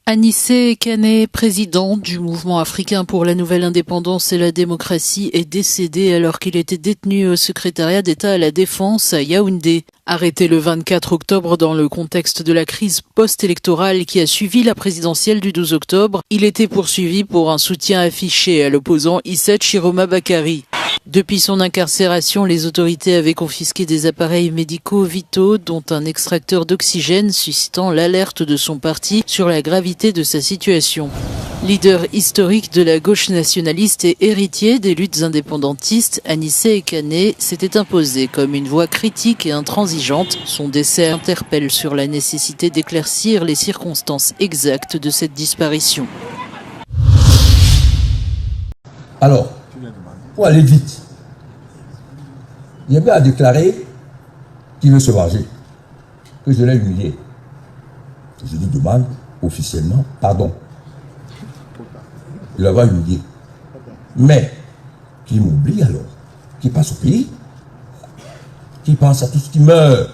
Anissé Kane, président du mouvement africain pour la nouvelle indépendance et la démocratie, est décédé alors qu'il était détenu au secrétariat d'État à la Défense à Yaoundé. Arrêté le 24 octobre dans le contexte de la crise post-électorale qui a suivi la présidentielle du 12 octobre, il était poursuivi pour un soutien affiché à l'opposant Issa Chiroma Bakary. Depuis son incarcération, les autorités avaient confisqué des appareils médicaux vitaux, dont un extracteur d'oxygène, suscitant l'alerte de son parti sur la gravité de sa situation. Leader historique de la gauche nationaliste et héritier des luttes indépendantistes, Anissé Kane s'était imposé comme une voix critique et intransigeante. Son décès interpelle sur la nécessité d'éclaircir les circonstances exactes de cette disparition. Alors, pour aller vite, il y avait à déclarer qu'il veut se venger, que je l'ai humilié. Je lui demande officiellement pardon. Il va humilié. Mais qu'il m'oublie alors, qu'il passe au pays, qu'il pense à tout ce qui meurt,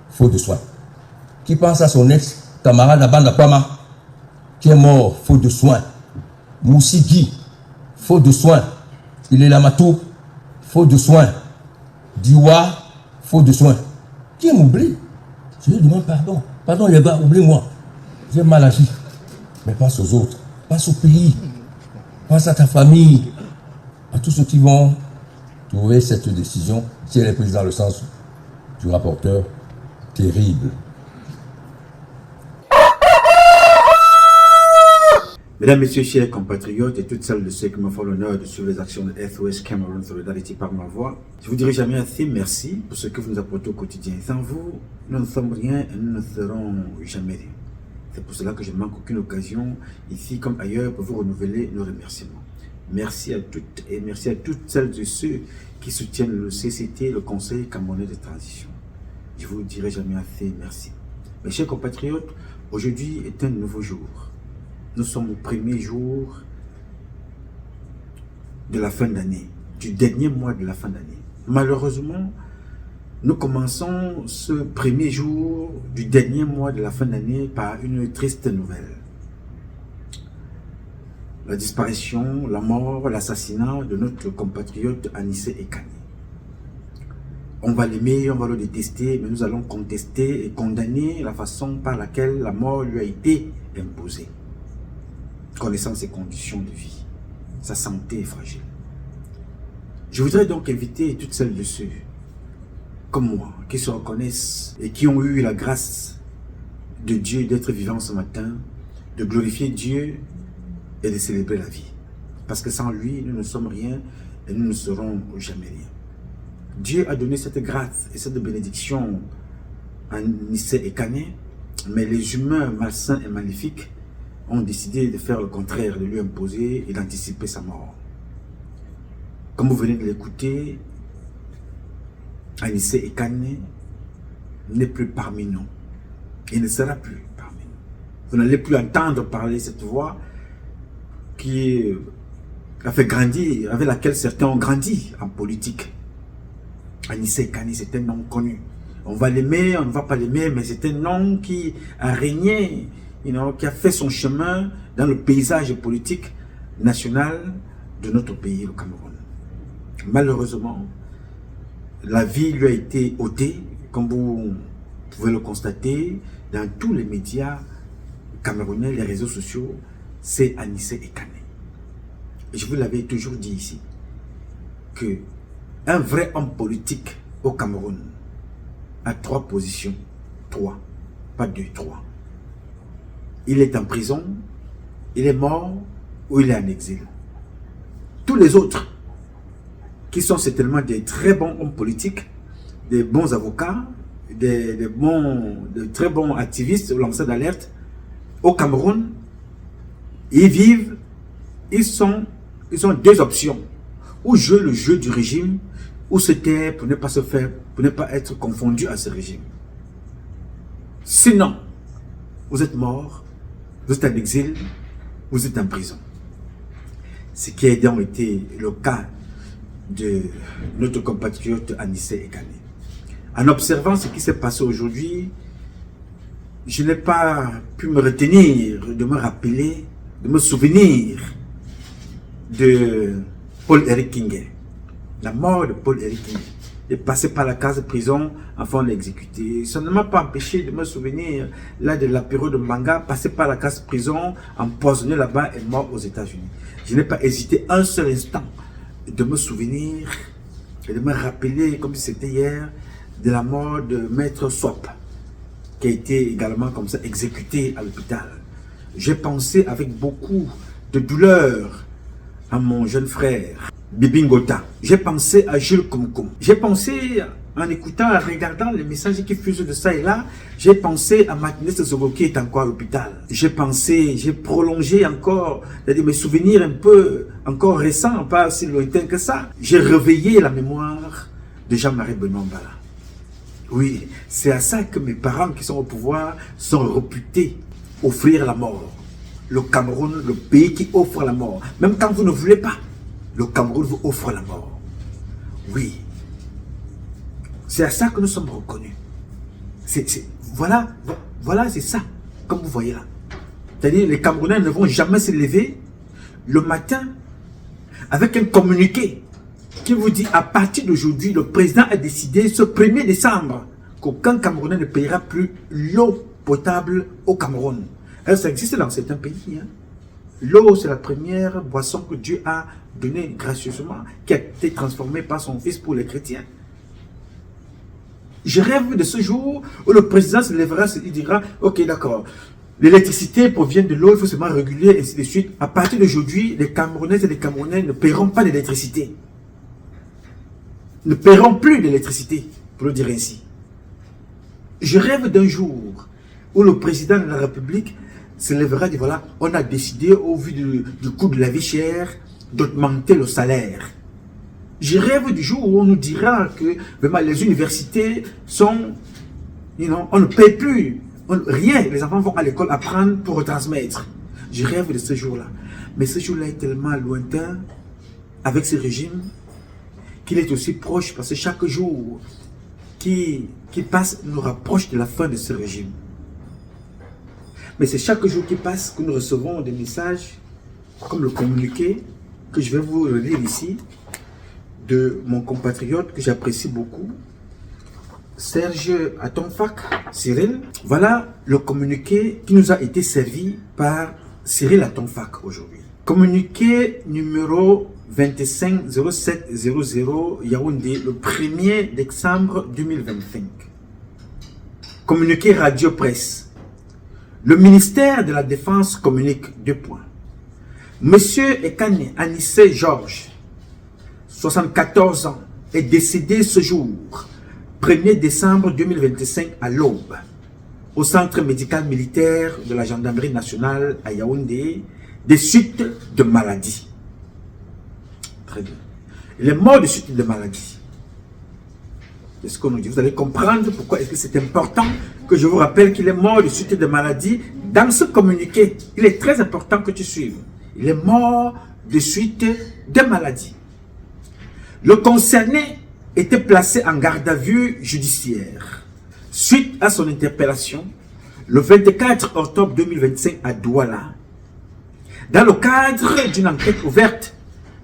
faute de soins, qu'il pense à son ex-camarade Abanda Pama, qui est mort faute de soins, Moussigi, faute de soins, il est Lamatou, faute de soins, Diwa, faute de soins. Qui m'oublie? Je lui demande pardon. Pardon les gars, oublie-moi. J'ai mal agi. Mais pense aux autres, pense au pays, pense à ta famille, à tous ceux qui vont trouver cette décision, si elle est prise dans le sens du rapporteur, terrible. Mesdames, Messieurs, chers compatriotes et toutes celles de ceux qui me font l'honneur de suivre les actions de SOS Cameroun Solidarity par ma voix, je vous dirai jamais assez merci pour ce que vous nous apportez au quotidien. Sans vous, nous ne sommes rien et nous ne serons jamais rien. C'est pour cela que je ne manque aucune occasion, ici comme ailleurs, pour vous renouveler nos remerciements. Merci à toutes et merci à toutes celles et ceux qui soutiennent le CCT, le Conseil camerounais de transition. Je vous dirai jamais assez merci. Mes chers compatriotes, aujourd'hui est un nouveau jour. Nous sommes au premier jour de la fin d'année, du dernier mois de la fin d'année. Malheureusement, nous commençons ce premier jour du dernier mois de la fin d'année par une triste nouvelle. La disparition, la mort, l'assassinat de notre compatriote Anissé Kane. On va l'aimer, on va le détester, mais nous allons contester et condamner la façon par laquelle la mort lui a été imposée. Connaissant ses conditions de vie, sa santé est fragile. Je voudrais donc inviter toutes celles de ceux, comme moi, qui se reconnaissent et qui ont eu la grâce de Dieu d'être vivants ce matin, de glorifier Dieu et de célébrer la vie. Parce que sans lui, nous ne sommes rien et nous ne serons jamais rien. Dieu a donné cette grâce et cette bénédiction à Anissé Kane, mais les humains malsains et maléfiques ont décidé de faire le contraire, de lui imposer et d'anticiper sa mort. Comme vous venez de l'écouter, Anissé Kane n'est plus parmi nous. Il ne sera plus parmi nous. Vous n'allez plus entendre parler cette voix qui a fait grandir, avec laquelle certains ont grandi en politique. Anissé Kane, c'est un nom connu. On va l'aimer, on ne va pas l'aimer, mais c'est un nom qui a régné, qui a fait son chemin dans le paysage politique national de notre pays, le Cameroun. Malheureusement, la vie lui a été ôtée, comme vous pouvez le constater, dans tous les médias camerounais, les réseaux sociaux, c'est Anissé Kane. Je vous l'avais toujours dit ici, que un vrai homme politique au Cameroun a 3 positions. 3, pas 2, 3. Il est en prison, il est mort ou il est en exil. Tous les autres, qui sont certainement des très bons hommes politiques, des bons avocats, de très bons activistes, lanceurs d'alerte, au Cameroun, ils vivent, ils ont 2 options. Ou jouer le jeu du régime, ou se taire pour ne pas se faire, pour ne pas être confondu à ce régime. Sinon, vous êtes mort, vous êtes en exil, vous êtes en prison. Ce qui a donc été le cas de notre compatriote Anissé Kane. En observant ce qui s'est passé aujourd'hui, je n'ai pas pu me retenir de me rappeler, de me souvenir de Paul-Éric Kingé. La mort de Paul-Éric Kingé. Il est passé par la case de prison avant de l'exécuter. Ça ne m'a pas empêché de me souvenir là de la période de Manga, passé par la case de prison, empoisonné là-bas et mort aux États-Unis. Je n'ai pas hésité un seul instant de me souvenir et de me rappeler, comme si c'était hier, de la mort de Maître Swap, qui a été également comme ça exécuté à l'hôpital. J'ai pensé avec beaucoup de douleur à mon jeune frère, Bibi Ngota. J'ai pensé à Jules Koumkoum. J'ai pensé, en écoutant, en regardant les messages qui fusent de ça et là, j'ai pensé à Martinez Zogo qui est encore à l'hôpital. J'ai pensé, j'ai prolongé encore, c'est-à-dire mes souvenirs un peu encore récents, pas aussi lointains que ça. J'ai réveillé la mémoire de Jean-Marie Benoît Mbala. Oui, c'est à ça que mes parents qui sont au pouvoir sont réputés offrir la mort. Le Cameroun, le pays qui offre la mort. Même quand vous ne voulez pas, le Cameroun vous offre la mort. Oui. C'est à ça que nous sommes reconnus. Voilà, c'est ça, comme vous voyez là. C'est-à-dire, les Camerounais ne vont jamais se lever le matin avec un communiqué qui vous dit, à partir d'aujourd'hui, le président a décidé, ce 1er décembre, qu'aucun Camerounais ne payera plus l'eau potable au Cameroun. Alors, ça existe dans certains pays. Hein. L'eau, c'est la première boisson que Dieu a donnée gracieusement, qui a été transformée par son Fils pour les chrétiens. Je rêve de ce jour où le président se lèvera, il dira, ok, d'accord, l'électricité provient de l'eau, il faut seulement réguler, et ainsi de suite. À partir d'aujourd'hui, les Camerounaises et les Camerounais ne paieront pas d'électricité. Ne paieront plus d'électricité, pour le dire ainsi. Je rêve d'un jour où le président de la République se lèvera et dit, voilà, on a décidé, au vu du coût de la vie chère, d'augmenter le salaire. Je rêve du jour où on nous dira que vraiment, les universités sont, on ne paye plus, rien, les enfants vont à l'école apprendre pour retransmettre. Je rêve de ce jour-là. Mais ce jour-là est tellement lointain avec ce régime qu'il est aussi proche, parce que chaque jour qui passe nous rapproche de la fin de ce régime. Mais c'est chaque jour qui passe que nous recevons des messages, comme le communiqué, que je vais vous lire ici, de mon compatriote que j'apprécie beaucoup, Serge Atonfak, Cyril. Voilà le communiqué qui nous a été servi par Cyril Atonfak aujourd'hui. Communiqué numéro 250700 Yaoundé, le 1er décembre 2025. Communiqué Radio Presse. Le ministère de la Défense communique 2 points. Monsieur Ekane Anissé Georges, 74 ans, est décédé ce jour, 1er décembre 2025 à l'aube, au centre médical militaire de la gendarmerie nationale à Yaoundé, des suites de maladie. Très bien. Il est mort de suite de maladie. C'est ce qu'on nous dit. Vous allez comprendre pourquoi est-ce que c'est important que je vous rappelle qu'il est mort de suite de maladie. Dans ce communiqué, il est très important que tu suives. Il est mort de suite de maladie. Le concerné était placé en garde à vue judiciaire suite à son interpellation le 24 octobre 2025 à Douala, dans le cadre d'une enquête ouverte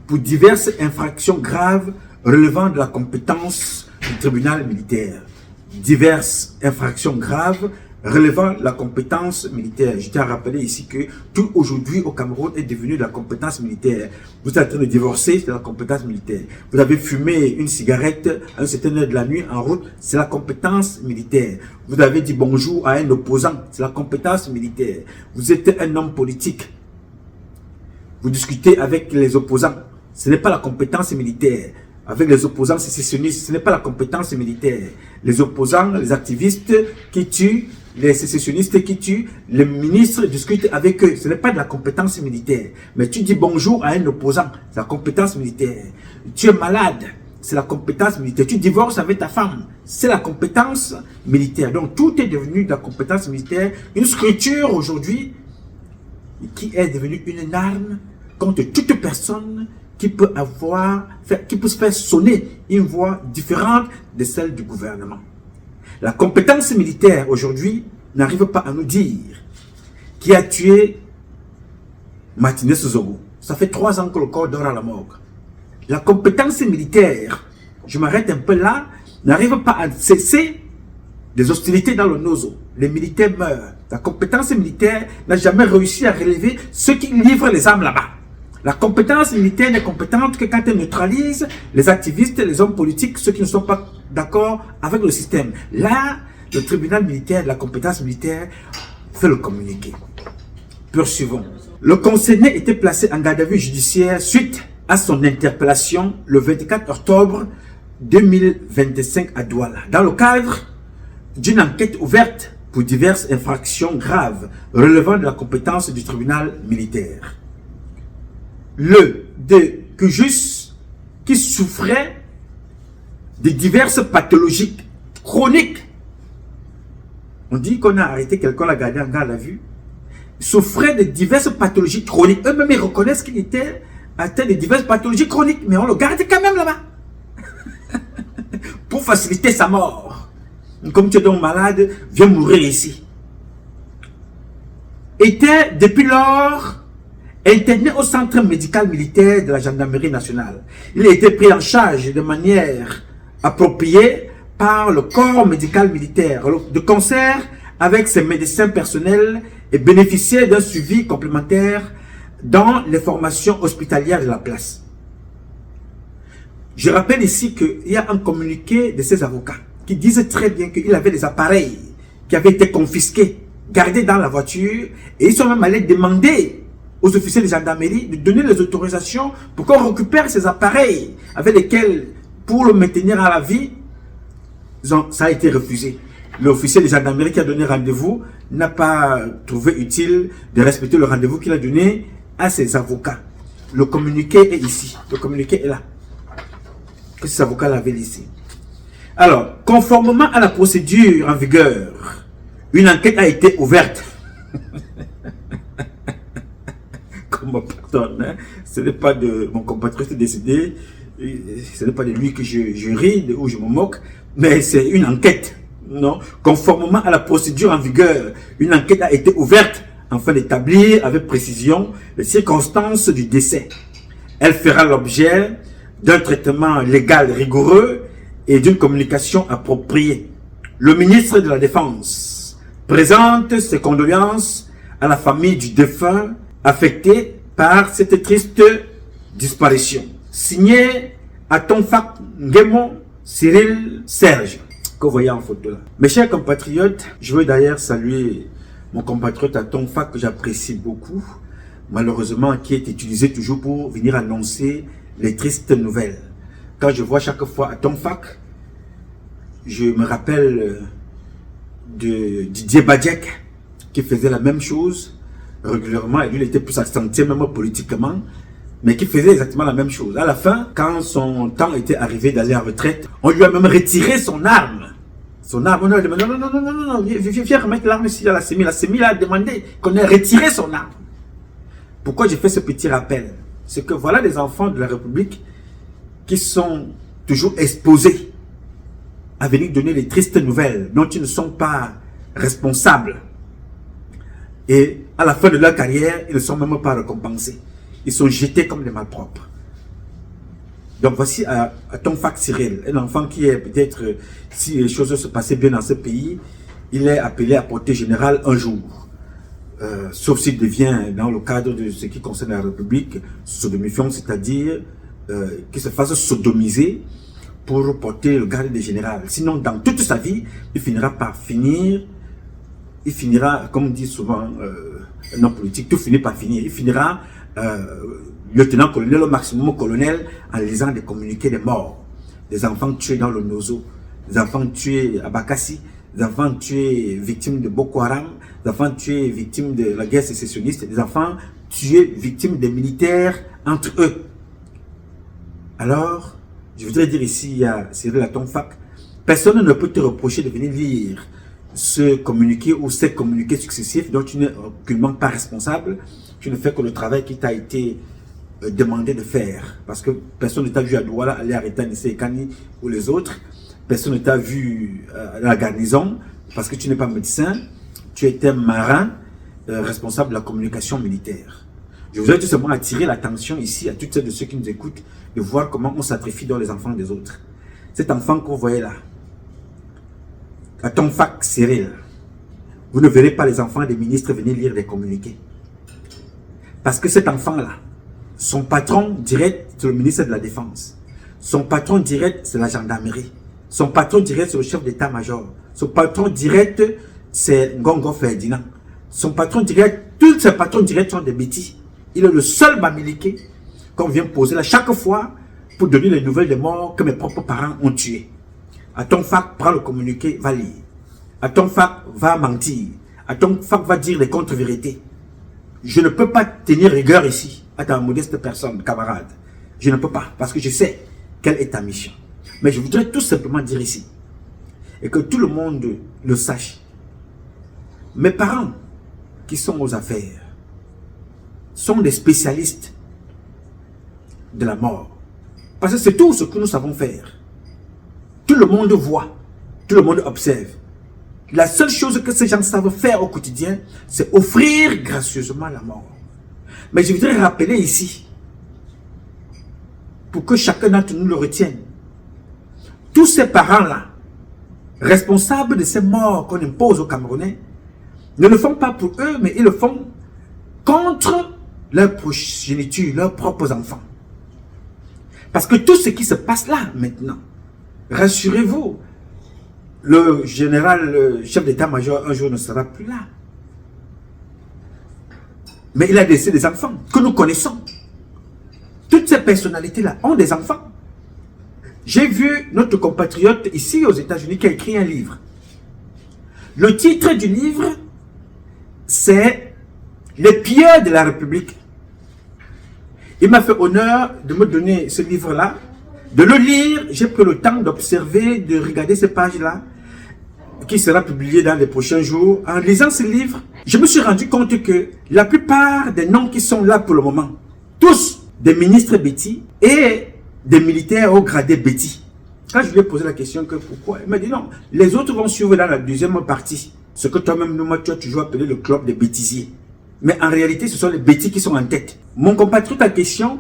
pour diverses infractions graves relevant de la compétence du tribunal militaire. Diverses infractions graves relevant de la compétence militaire. Je tiens à rappeler ici que tout aujourd'hui au Cameroun est devenu de la compétence militaire. Vous êtes en train de divorcer, c'est la compétence militaire. Vous avez fumé une cigarette à une certaine heure de la nuit en route, c'est la compétence militaire. Vous avez dit bonjour à un opposant, c'est la compétence militaire. Vous êtes un homme politique. Vous discutez avec les opposants, ce n'est pas la compétence militaire. Avec les opposants sécessionnistes, ce n'est pas la compétence militaire. Les opposants, les activistes qui tuent, les sécessionnistes qui tuent, les ministres discutent avec eux. Ce n'est pas de la compétence militaire. Mais tu dis bonjour à un opposant, c'est la compétence militaire. Tu es malade, c'est la compétence militaire. Tu divorces avec ta femme, c'est la compétence militaire. Donc tout est devenu de la compétence militaire. Une structure aujourd'hui qui est devenue une arme contre toute personne qui peut se faire sonner une voix différente de celle du gouvernement. La compétence militaire aujourd'hui n'arrive pas à nous dire qui a tué Martinez Zogo. Ça fait 3 ans que le corps dort à la morgue. La compétence militaire, je m'arrête un peu là, n'arrive pas à cesser des hostilités dans le Nozo. Les militaires meurent. La compétence militaire n'a jamais réussi à relever ceux qui livrent les armes là-bas. La compétence militaire n'est compétente que quand elle neutralise les activistes, les hommes politiques, ceux qui ne sont pas d'accord avec le système. Là, le tribunal militaire, la compétence militaire, fait le communiqué. Poursuivons. Le concerné était placé en garde à vue judiciaire suite à son interpellation le 24 octobre 2025 à Douala, dans le cadre d'une enquête ouverte pour diverses infractions graves relevant de la compétence du tribunal militaire. Le de Cujus, qui souffrait de diverses pathologies chroniques. On dit qu'on a arrêté quelqu'un, l'a gardé en garde à vue. Souffrait de diverses pathologies chroniques. Eux-mêmes, ils reconnaissent qu'il était atteint de diverses pathologies chroniques, mais on le garde quand même là-bas. Pour faciliter sa mort. Comme tu es donc malade, viens mourir ici. Était depuis lors interné au centre médical militaire de la gendarmerie nationale. Il a été pris en charge de manière appropriée par le corps médical militaire, de concert avec ses médecins personnels et bénéficiait d'un suivi complémentaire dans les formations hospitalières de la place. Je rappelle ici qu'il y a un communiqué de ses avocats qui disent très bien qu'il avait des appareils qui avaient été confisqués, gardés dans la voiture, et ils sont même allés demander aux officiers de gendarmerie de donner les autorisations pour qu'on récupère ces appareils avec lesquels, pour le maintenir à la vie, ça a été refusé. L'officier de gendarmerie qui a donné rendez-vous n'a pas trouvé utile de respecter le rendez-vous qu'il a donné à ses avocats. Le communiqué est ici. Le communiqué est là. Que ces avocats l'avaient ici. Alors, conformément à la procédure en vigueur, une enquête a été ouverte. Comme pardon, hein? Ce n'est pas de mon compatriote décédé, ce n'est pas de lui que je ris ou je me moque, mais c'est une enquête. Non, conformément à la procédure en vigueur, une enquête a été ouverte afin d'établir avec précision les circonstances du décès. Elle fera l'objet d'un traitement légal rigoureux et d'une communication appropriée. Le ministre de la Défense présente ses condoléances à la famille du défunt affecté par cette triste disparition. Signé Atonfak Ngemo Cyril Serge, que vous voyez en photo là. Mes chers compatriotes, je veux d'ailleurs saluer mon compatriote Atonfak que j'apprécie beaucoup, malheureusement qui est utilisé toujours pour venir annoncer les tristes nouvelles. Quand je vois chaque fois Atonfak, je me rappelle de Didier Badjek qui faisait la même chose régulièrement, et lui il était plus accentué même politiquement, mais qui faisait exactement la même chose. À la fin, quand son temps était arrivé d'aller en retraite, on lui a même retiré son arme. Son arme, on a demandé, non, viens remettre l'arme ici à la CEMI. La CEMI a demandé qu'on ait retiré son arme. Pourquoi j'ai fait ce petit rappel? C'est que voilà des enfants de la République qui sont toujours exposés à venir donner les tristes nouvelles dont ils ne sont pas responsables. Et à la fin de leur carrière, ils ne sont même pas récompensés. Ils sont jetés comme des malpropres. Donc voici Atonfak Cyril, un enfant qui est peut-être, si les choses se passaient bien dans ce pays, il est appelé à portée générale un jour. Sauf s'il devient, dans le cadre de ce qui concerne la République, sodomifiant, c'est-à-dire qu'il se fasse sodomiser pour porter le grade de général. Sinon, dans toute sa vie, il finira, comme dit souvent un homme politique, tout finit par finir. Il finira lieutenant-colonel au maximum colonel en lisant des communiqués des morts. Des enfants tués dans le Nozo, des enfants tués à Bakassi, des enfants tués victimes de Boko Haram, des enfants tués victimes de la guerre sécessionniste, des enfants tués victimes des militaires entre eux. Alors, je voudrais dire ici à Cyril Atonfak, personne ne peut te reprocher de venir lire ce communiqué ou ces communiqués successifs dont tu n'es aucunement pas responsable. Tu ne fais que le travail qui t'a été demandé de faire. Parce que personne ne t'a vu à Douala aller arrêter Anissé Ekani ou les autres. Personne ne t'a vu à la garnison parce que tu n'es pas médecin. tu étais marin, responsable de la communication militaire. Je voudrais tout simplement attirer l'attention ici à toutes celles de ceux qui nous écoutent de voir comment on sacrifie dans les enfants des autres. Cet enfant que vous voyez là, à ton fac serré là, vous ne verrez pas les enfants des ministres venir lire des communiqués. Parce que cet enfant-là, son patron direct, c'est le ministre de la Défense. Son patron direct, c'est la gendarmerie. Son patron direct, c'est le chef d'état-major. Son patron direct, c'est Ngongo Ferdinand. Son patron direct, tous ses patrons directs sont des bêtis. Il est le seul Bamileke qu'on vient poser là chaque fois pour donner les nouvelles des morts que mes propres parents ont tués. À ton fac, prends le communiqué, va lire. À ton fac, va mentir. À ton fac, va dire les contre-vérités. Je ne peux pas tenir rigueur ici à ta modeste personne, camarade. Je ne peux pas, parce que je sais quelle est ta mission. Mais je voudrais tout simplement dire ici, et que tout le monde le sache. Mes parents, qui sont aux affaires, sont des spécialistes de la mort. Parce que c'est tout ce que nous savons faire. Tout le monde voit, tout le monde observe. La seule chose que ces gens savent faire au quotidien, c'est offrir gracieusement la mort. Mais je voudrais rappeler ici, pour que chacun d'entre nous le retienne, tous ces parents-là, responsables de ces morts qu'on impose aux Camerounais, ne le font pas pour eux, mais ils le font contre leur progéniture, leurs propres enfants. Parce que tout ce qui se passe là, maintenant, rassurez-vous, le général, le chef d'état-major, un jour ne sera plus là. Mais il a laissé des enfants que nous connaissons. Toutes ces personnalités-là ont des enfants. J'ai vu notre compatriote ici aux États-Unis qui a écrit un livre. Le titre du livre, c'est « Les pilleurs de la République ». Il m'a fait honneur de me donner ce livre-là, de le lire. J'ai pris le temps d'observer, de regarder ces pages-là, qui sera publié dans les prochains jours. En lisant ce livre, je me suis rendu compte que la plupart des noms qui sont là pour le moment, tous des ministres bêtis et des militaires au gradé bêtis. Quand je lui ai posé la question que pourquoi, il m'a dit non, les autres vont suivre dans la deuxième partie, ce que toi-même, moi, tu as toujours appelé le club des bêtisiers. Mais en réalité, ce sont les bêtis qui sont en tête. Mon compatriote en question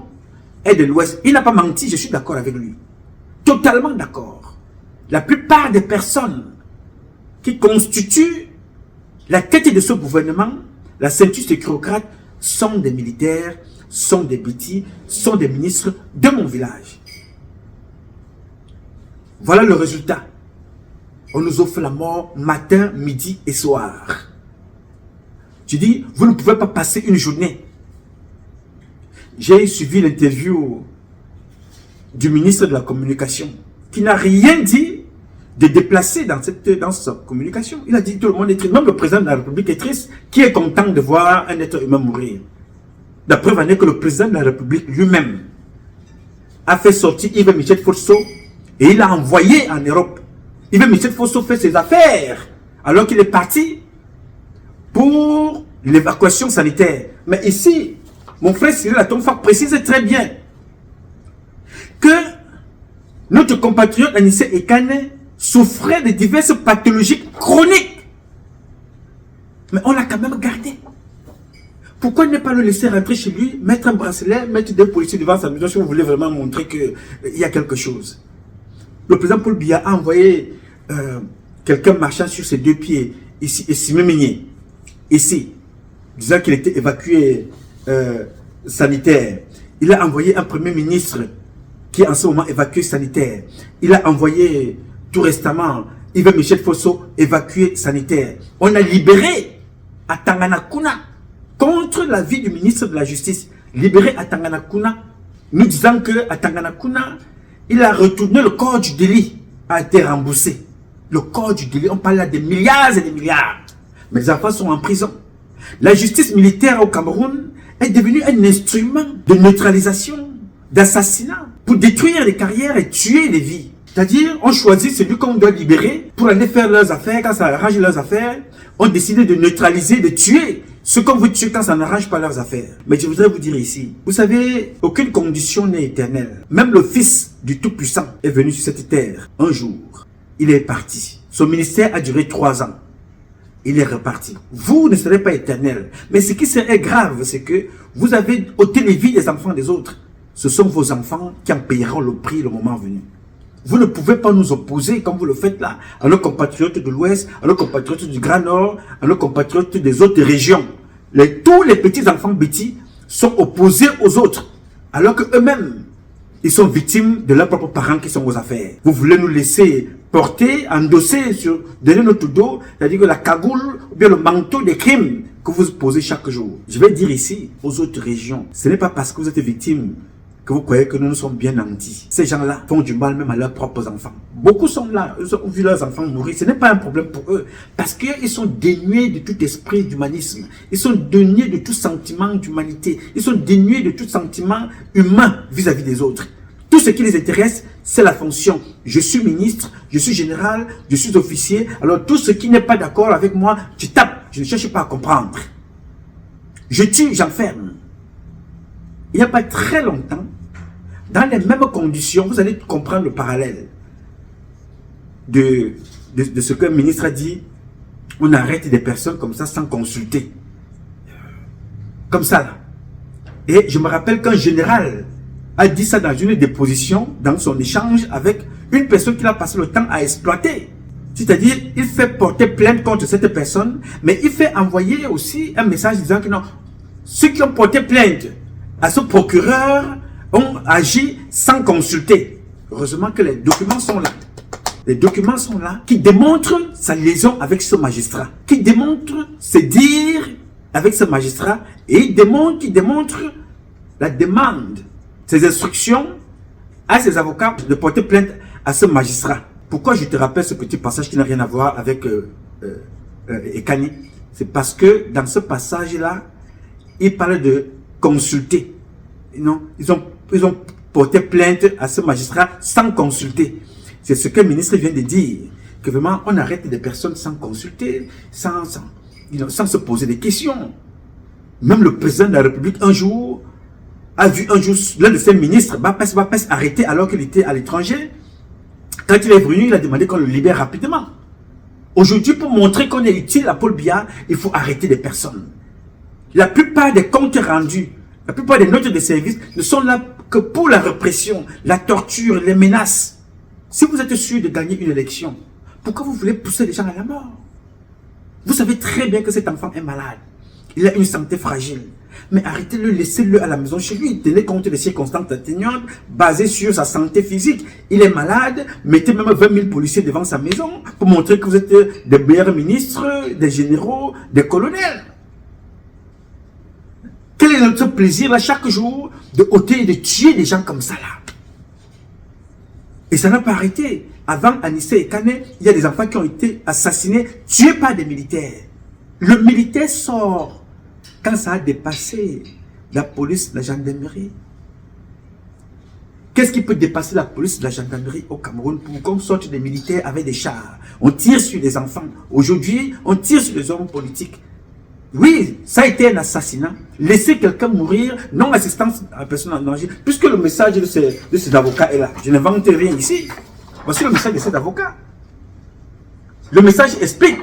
est de l'Ouest. Il n'a pas menti, je suis d'accord avec lui. Totalement d'accord. La plupart des personnes qui constituent la tête de ce gouvernement, la ceinture sécurocrate, sont des militaires, sont des bêtis, sont des ministres de mon village. Voilà le résultat. On nous offre la mort matin, midi et soir. Tu dis, vous ne pouvez pas passer une journée. J'ai suivi l'interview du ministre de la Communication qui n'a rien dit de déplacer dans sa communication. Il a dit tout le monde est triste. Même le président de la République est triste, qui est content de voir un être humain mourir. La preuve en est que le président de la République lui-même a fait sortir Yves Michel Fosso et il l'a envoyé en Europe. Yves Michel Fosso fait ses affaires alors qu'il est parti pour l'évacuation sanitaire. Mais ici, mon frère Cyril Atonfa précise très bien que notre compatriote Anissé Ekane souffrait de diverses pathologies chroniques. Mais on l'a quand même gardé. Pourquoi ne pas le laisser rentrer chez lui, mettre un bracelet, mettre des policiers devant sa maison si vous voulez vraiment montrer qu'il y a quelque chose. Le président Paul Biya a envoyé quelqu'un marchant sur ses deux pieds, ici, ici, disant qu'il était évacué sanitaire. Il a envoyé un premier ministre qui est en ce moment évacué sanitaire. Il a envoyé tout récemment Yves Michel Fosso évacué sanitaire. On a libéré à Tanganakuna contre l'avis du ministre de la Justice. Libéré à Tanganakuna, nous disant que à Tanganakuna, il a retourné le corps du délit, a été remboursé. Le corps du délit, on parle là de milliards et des milliards. Mais les enfants sont en prison. La justice militaire au Cameroun est devenue un instrument de neutralisation, d'assassinat, pour détruire les carrières et tuer les vies. C'est-à-dire, on choisit celui qu'on doit libérer pour aller faire leurs affaires. Quand ça arrange leurs affaires, on décide de neutraliser, de tuer ce qu'on veut tuer quand ça n'arrange pas leurs affaires. Mais je voudrais vous dire ici, vous savez, aucune condition n'est éternelle. Même le Fils du Tout-Puissant est venu sur cette terre un jour. Il est parti. Son ministère a duré 3 ans. il est reparti. Vous ne serez pas éternel. Mais ce qui serait grave, c'est que vous avez ôté les vies des enfants des autres. Ce sont vos enfants qui en payeront le prix le moment venu. Vous ne pouvez pas nous opposer comme vous le faites là, à nos compatriotes de l'Ouest, à nos compatriotes du Grand Nord, à nos compatriotes des autres régions. Tous les petits enfants bêtis sont opposés aux autres, alors qu'eux-mêmes, ils sont victimes de leurs propres parents qui sont aux affaires. Vous voulez nous laisser porter, endosser derrière notre dos, c'est-à-dire que la cagoule ou bien le manteau des crimes que vous posez chaque jour. Je vais dire ici, aux autres régions, ce n'est pas parce que vous êtes victime que vous croyez que nous sommes bien nantis. Ces gens-là font du mal même à leurs propres enfants. Beaucoup sont là, ils ont vu leurs enfants mourir. Ce n'est pas un problème pour eux, parce qu'ils sont dénués de tout esprit d'humanisme. Ils sont dénués de tout sentiment d'humanité. Ils sont dénués de tout sentiment humain vis-à-vis des autres. Tout ce qui les intéresse, c'est la fonction. Je suis ministre, je suis général, je suis officier. Alors tout ce qui n'est pas d'accord avec moi, tu tapes. Je ne cherche pas à comprendre. Je tue, j'enferme. Il n'y a pas très longtemps, dans les mêmes conditions, vous allez comprendre le parallèle de ce que le ministre a dit. On arrête des personnes comme ça sans consulter. Comme ça là. Et je me rappelle qu'un général a dit ça dans une déposition, dans son échange avec une personne qu'il a passé le temps à exploiter. C'est-à-dire, il fait porter plainte contre cette personne, mais il fait envoyer aussi un message disant que non, ceux qui ont porté plainte à ce procureur ont agi sans consulter. Heureusement que les documents sont là. Les documents sont là qui démontrent sa liaison avec ce magistrat, qui démontrent ses dires avec ce magistrat, et qui démontrent la demande, ses instructions à ses avocats de porter plainte à ce magistrat. Pourquoi je te rappelle ce petit passage qui n'a rien à voir avec Ekani? C'est parce que dans ce passage-là, il parle de consulter. Non, ils ont porté plainte à ce magistrat sans consulter. C'est ce que le ministre vient de dire, que vraiment on arrête des personnes sans consulter, sans se poser des questions. Même le président de la République un jour a vu l'un de ses ministres, Bapes, arrêté alors qu'il était à l'étranger. Quand il est venu, il a demandé qu'on le libère rapidement. Aujourd'hui, pour montrer qu'on est utile à Paul Biya, il faut arrêter des personnes. La plupart des comptes rendus, la plupart des notes de service ne sont là que pour la répression, la torture, les menaces. Si vous êtes sûr de gagner une élection, pourquoi vous voulez pousser les gens à la mort? Vous savez très bien que cet enfant est malade. Il a une santé fragile. Mais arrêtez-le, laissez-le à la maison chez lui. Tenez compte des circonstances atténuantes basées sur sa santé physique. Il est malade, mettez même 20 000 policiers devant sa maison pour montrer que vous êtes des meilleurs ministres, des généraux, des colonels. Quel est notre plaisir là chaque jour de ôter et de tuer des gens comme ça là? Et ça n'a pas arrêté. Avant Anissé et Kane, il y a des enfants qui ont été assassinés, tués par des militaires. Le militaire sort quand ça a dépassé la police, la gendarmerie. Qu'est-ce qui peut dépasser la police, la gendarmerie au Cameroun pour qu'on sorte des militaires avec des chars? On tire sur les enfants. Aujourd'hui, on tire sur les hommes politiques. Oui, ça a été un assassinat. Laisser quelqu'un mourir, non-assistance à la personne en danger. Puisque le message de ces avocats est là. Je n'invente rien ici. Voici le message de cet avocat. Le message explique.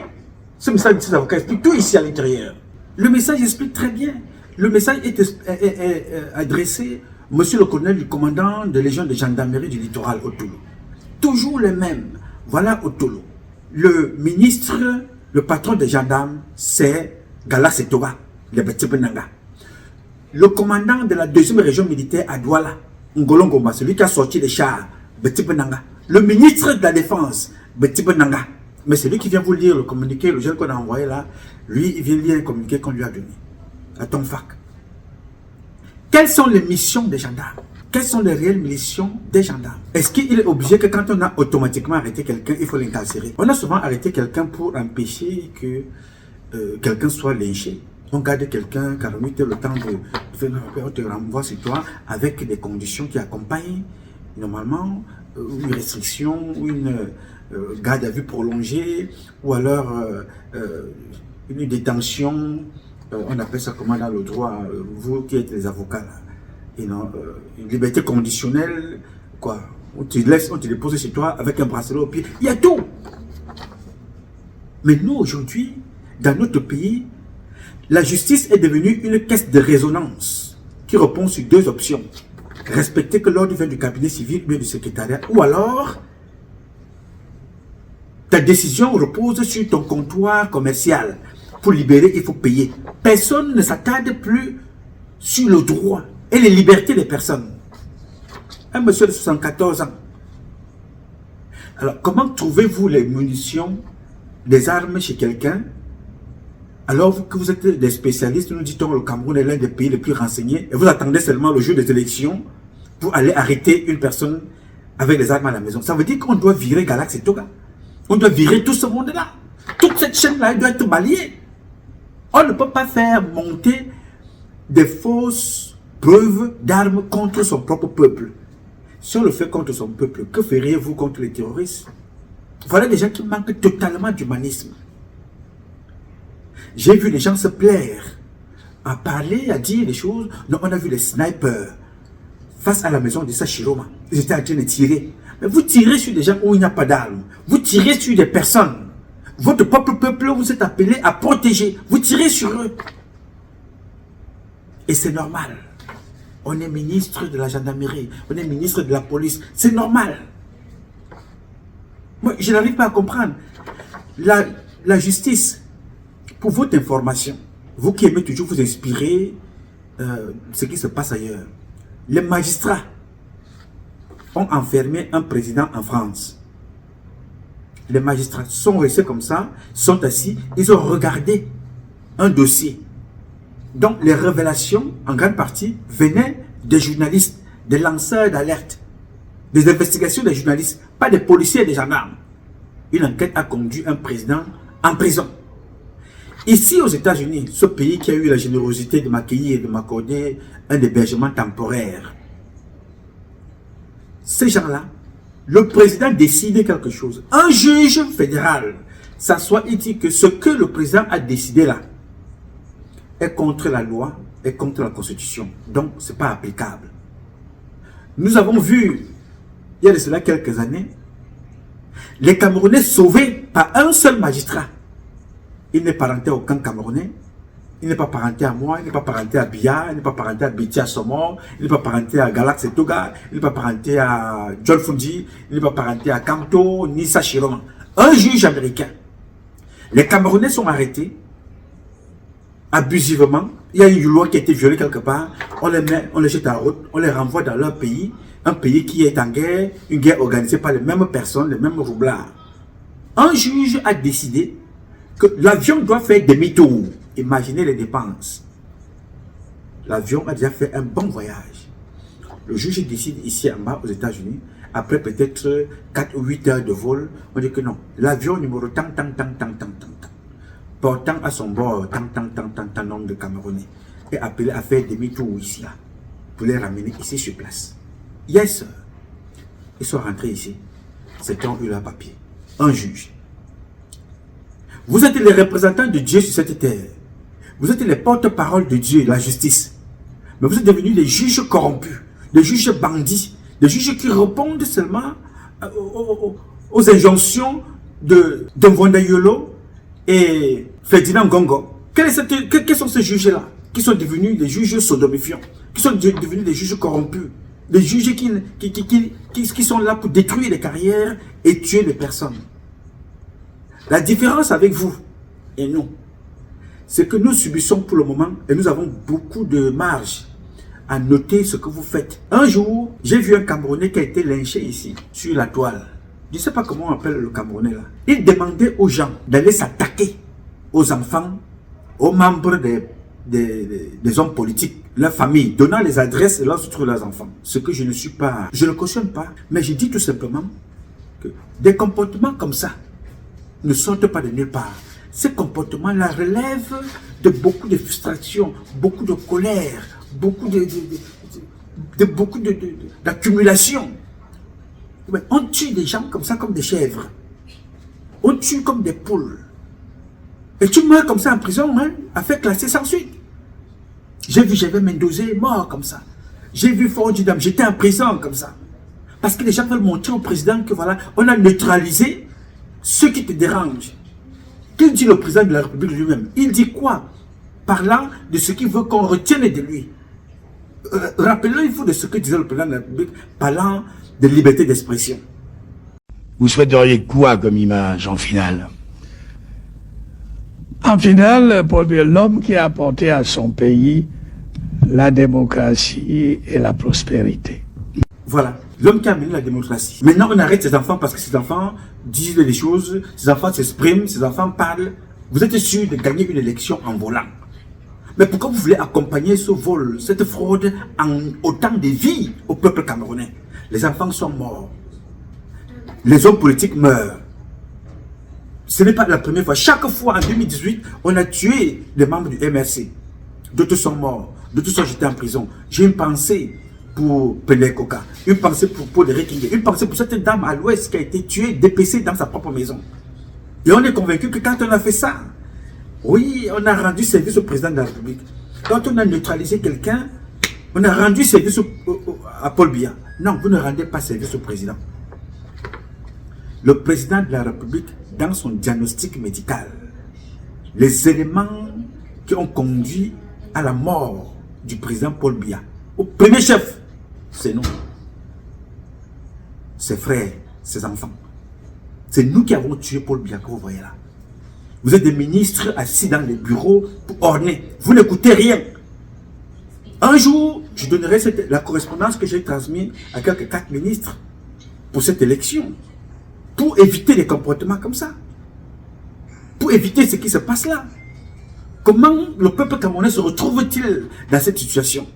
Ce message de cet avocat explique tout ici à l'intérieur. Le message explique très bien. Le message est adressé, monsieur le colonel du commandant de légion de gendarmerie du littoral, Otolo. Toujours le même. Voilà Otolo. Le ministre, le patron des gendarmes, c'est Gala Setoba, le Petit Benanga. Le commandant de la deuxième région militaire à Douala, Ngolongoma, celui qui a sorti les chars, Petit Benanga. Le ministre de la Défense, Petit Benanga. Mais c'est lui qui vient vous lire le communiqué, le jeune qu'on a envoyé là, lui, il vient lire un communiqué qu'on lui a donné, à Tom Fac. Quelles sont les missions des gendarmes? Quelles sont les réelles missions des gendarmes? Est-ce qu'il est obligé que quand on a automatiquement arrêté quelqu'un, il faut l'incarcérer? On a souvent arrêté quelqu'un pour empêcher que quelqu'un soit lynché. On garde quelqu'un 48 heures le temps de faire on te renvoie sur toi avec des conditions qui accompagnent normalement une restriction, une garde à vue prolongée, ou alors une détention, on appelle ça comment dans le droit, vous qui êtes les avocats là, et non, une liberté conditionnelle, quoi. On te laisse, on te dépose chez toi avec un bracelet au pied, il y a tout. Mais nous aujourd'hui, dans notre pays, la justice est devenue une caisse de résonance qui répond sur deux options. Respecter que l'ordre vient du cabinet civil ou bien du secrétariat, ou alors ta décision repose sur ton comptoir commercial. Pour libérer, il faut payer. Personne ne s'attarde plus sur le droit et les libertés des personnes. Un monsieur de 74 ans. Alors, comment trouvez-vous les munitions, des armes chez quelqu'un, alors que vous êtes des spécialistes, nous dit-on, le Cameroun est l'un des pays les plus renseignés, et vous attendez seulement le jour des élections pour aller arrêter une personne avec des armes à la maison. Ça veut dire qu'on doit virer Galax et Toga. On doit virer tout ce monde-là. Toute cette chaîne-là, elle doit être balayée. On ne peut pas faire monter des fausses preuves d'armes contre son propre peuple. Si on le fait contre son peuple, que feriez-vous contre les terroristes? Voilà des gens qui manquent totalement d'humanisme. J'ai vu les gens se plaire à parler, à dire des choses. Non, on a vu les snipers face à la maison de Sachiroma. Ils étaient en train de tirer. Mais vous tirez sur des gens où il n'y a pas d'armes. Vous tirez sur des personnes. Votre propre peuple, vous êtes appelé à protéger. Vous tirez sur eux. Et c'est normal. On est ministre de la gendarmerie. On est ministre de la police. C'est normal. Moi, je n'arrive pas à comprendre. La justice, pour votre information, vous qui aimez toujours vous inspirer ce qui se passe ailleurs, les magistrats ont enfermé un président en France. Les magistrats sont restés comme ça, sont assis, ils ont regardé un dossier. Donc les révélations, en grande partie, venaient des journalistes, des lanceurs d'alerte, des investigations des journalistes, pas des policiers et des gendarmes. Une enquête a conduit un président en prison. Ici aux États-Unis, ce pays qui a eu la générosité de m'accueillir et de m'accorder un hébergement temporaire, ces gens-là, le président décide quelque chose. Un juge fédéral s'assoit et dit que ce que le président a décidé là est contre la loi, est contre la constitution. Donc, ce n'est pas applicable. Nous avons vu, il y a de cela quelques années, les Camerounais sauvés par un seul magistrat. Il n'est parenté à aucun Camerounais. Il n'est pas parenté à moi, il n'est pas parenté à Bia, il n'est pas parenté à Bitia Somor, il n'est pas parenté à Galax et Toga, il n'est pas parenté à John Fundi, il n'est pas parenté à Kamto, ni Sachiroma. Un juge américain. Les Camerounais sont arrêtés abusivement. Il y a une loi qui a été violée quelque part. On les met, on les jette en route, on les renvoie dans leur pays. Un pays qui est en guerre, une guerre organisée par les mêmes personnes, les mêmes roublards. Un juge a décidé que l'avion doit faire demi-tour. Imaginez les dépenses. L'avion a déjà fait un bon voyage. Le juge décide ici en bas aux États-Unis, après peut-être 4 ou 8 heures de vol, on dit que non, l'avion numéro tant, portant à son bord tant nombre de Camerounais, est appelé à faire demi-tour ici, là, pour les ramener ici sur place. Yes, ils sont rentrés ici. C'est ont eu leur papier. Un juge. Vous êtes les représentants de Dieu sur cette terre. Vous êtes les porte-parole de Dieu, la justice. Mais vous êtes devenus des juges corrompus, des juges bandits, des juges qui répondent seulement aux injonctions de Mvonda Yolo et Ferdinand Gongo. Quels sont ces juges-là qui sont devenus des juges sodomifiants, qui sont devenus des juges corrompus, des juges qui sont là pour détruire les carrières et tuer les personnes? La différence avec vous et nous, c'est que nous subissons pour le moment et nous avons beaucoup de marge à noter ce que vous faites. Un jour, j'ai vu un Camerounais qui a été lynché ici, sur la toile. Je ne sais pas comment on appelle le Camerounais là. Il demandait aux gens d'aller s'attaquer aux enfants, aux membres des hommes politiques, leurs familles, donnant les adresses de leurs enfants. Ce que je ne suis pas, je ne cautionne pas, mais je dis tout simplement que des comportements comme ça ne sortent pas de nulle part. Ces comportements-là relèvent de beaucoup de frustration, beaucoup de colère, beaucoup d'accumulation. On tue des gens comme ça, comme des chèvres. On tue comme des poules. Et tu meurs comme ça en prison, hein, à faire classer sans suite. J'ai vu Gervais Mendoza mort comme ça. J'ai vu Fordidam, j'étais en prison comme ça. Parce que les gens veulent montrer au président que voilà, on a neutralisé ceux qui te dérangent. Que dit le président de la République lui-même? Il dit quoi? Parlant de ce qu'il veut qu'on retienne de lui. Rappelez-vous de ce que disait le président de la République, parlant de liberté d'expression. Vous souhaiteriez quoi comme image en finale? En finale, Paul Biya, l'homme qui a apporté à son pays la démocratie et la prospérité. Voilà, l'homme qui a amené la démocratie. Maintenant, on arrête ces enfants parce que ces enfants disent des choses, ces enfants s'expriment, ces enfants parlent. Vous êtes sûr de gagner une élection en volant. Mais pourquoi vous voulez accompagner ce vol, cette fraude en autant de vies au peuple camerounais? Les enfants sont morts. Les hommes politiques meurent. Ce n'est pas la première fois. Chaque fois en 2018, on a tué des membres du MRC. D'autres sont morts, d'autres sont jetés en prison. J'ai une pensée pour Pelé Koka, une pensée pour Paul Rekingé, une pensée pour cette dame à l'ouest qui a été tuée, dépecée dans sa propre maison. Et on est convaincu que quand on a fait ça, oui, on a rendu service au président de la République. Quand on a neutralisé quelqu'un, on a rendu service à Paul Biya. Non, vous ne rendez pas service au président. Le président de la République, dans son diagnostic médical, les éléments qui ont conduit à la mort du président Paul Biya, au premier chef, c'est nous, ses frères, ses enfants. C'est nous qui avons tué Paul Biya que vous voyez là. Vous êtes des ministres assis dans les bureaux pour orner. Vous n'écoutez rien. Un jour, je donnerai la correspondance que j'ai transmise à quelques 4 ministres pour cette élection. Pour éviter des comportements comme ça. Pour éviter ce qui se passe là. Comment le peuple camerounais se retrouve-t-il dans cette situation?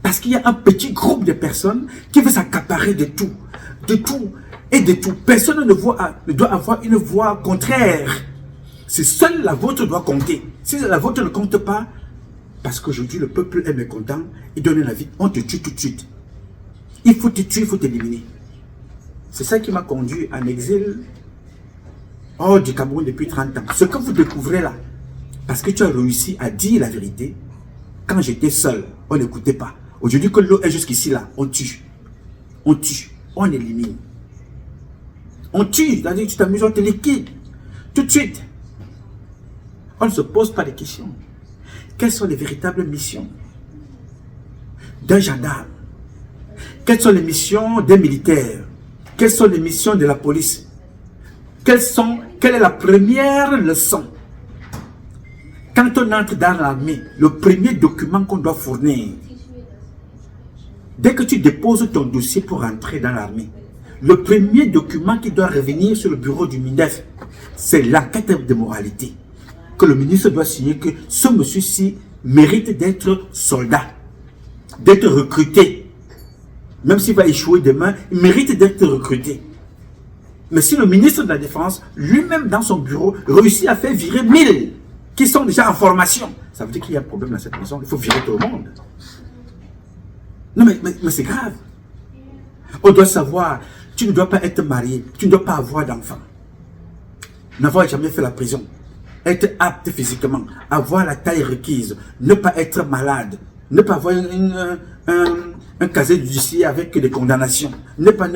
Parce qu'il y a un petit groupe de personnes qui veut s'accaparer de tout. De tout et de tout. Personne ne doit avoir une voix contraire. C'est seule la vôtre doit compter. Si la vôtre ne compte pas, parce qu'aujourd'hui le peuple est mécontent, il donne la vie, on te tue tout de suite. Il faut te tuer, il faut t'éliminer. C'est ça qui m'a conduit en exil hors du Cameroun depuis 30 ans. Ce que vous découvrez là, parce que tu as réussi à dire la vérité, quand j'étais seul, on n'écoutait pas. Aujourd'hui que l'eau est jusqu'ici là, on tue. On tue, on élimine. On tue, c'est-à-dire tu t'amuses, on te liquide. Tout de suite. On ne se pose pas de questions. Quelles sont les véritables missions d'un gendarme? Quelles sont les missions des militaires? Quelles sont les missions de la police? Quelle est la première leçon? Quand on entre dans l'armée, le premier document qu'on doit fournir, dès que tu déposes ton dossier pour entrer dans l'armée, le premier document qui doit revenir sur le bureau du MINDEF, c'est l'enquête de moralité. Que le ministre doit signer que ce monsieur-ci mérite d'être soldat, d'être recruté. Même s'il va échouer demain, il mérite d'être recruté. Mais si le ministre de la Défense, lui-même dans son bureau, réussit à faire virer 1000 qui sont déjà en formation, ça veut dire qu'il y a un problème dans cette maison, il faut virer tout le monde. Non mais c'est grave. On doit savoir, tu ne dois pas être marié, tu ne dois pas avoir d'enfant, n'avoir jamais fait la prison, être apte physiquement, avoir la taille requise, ne pas être malade, ne pas avoir un casier judiciaire avec des condamnations, ne pas.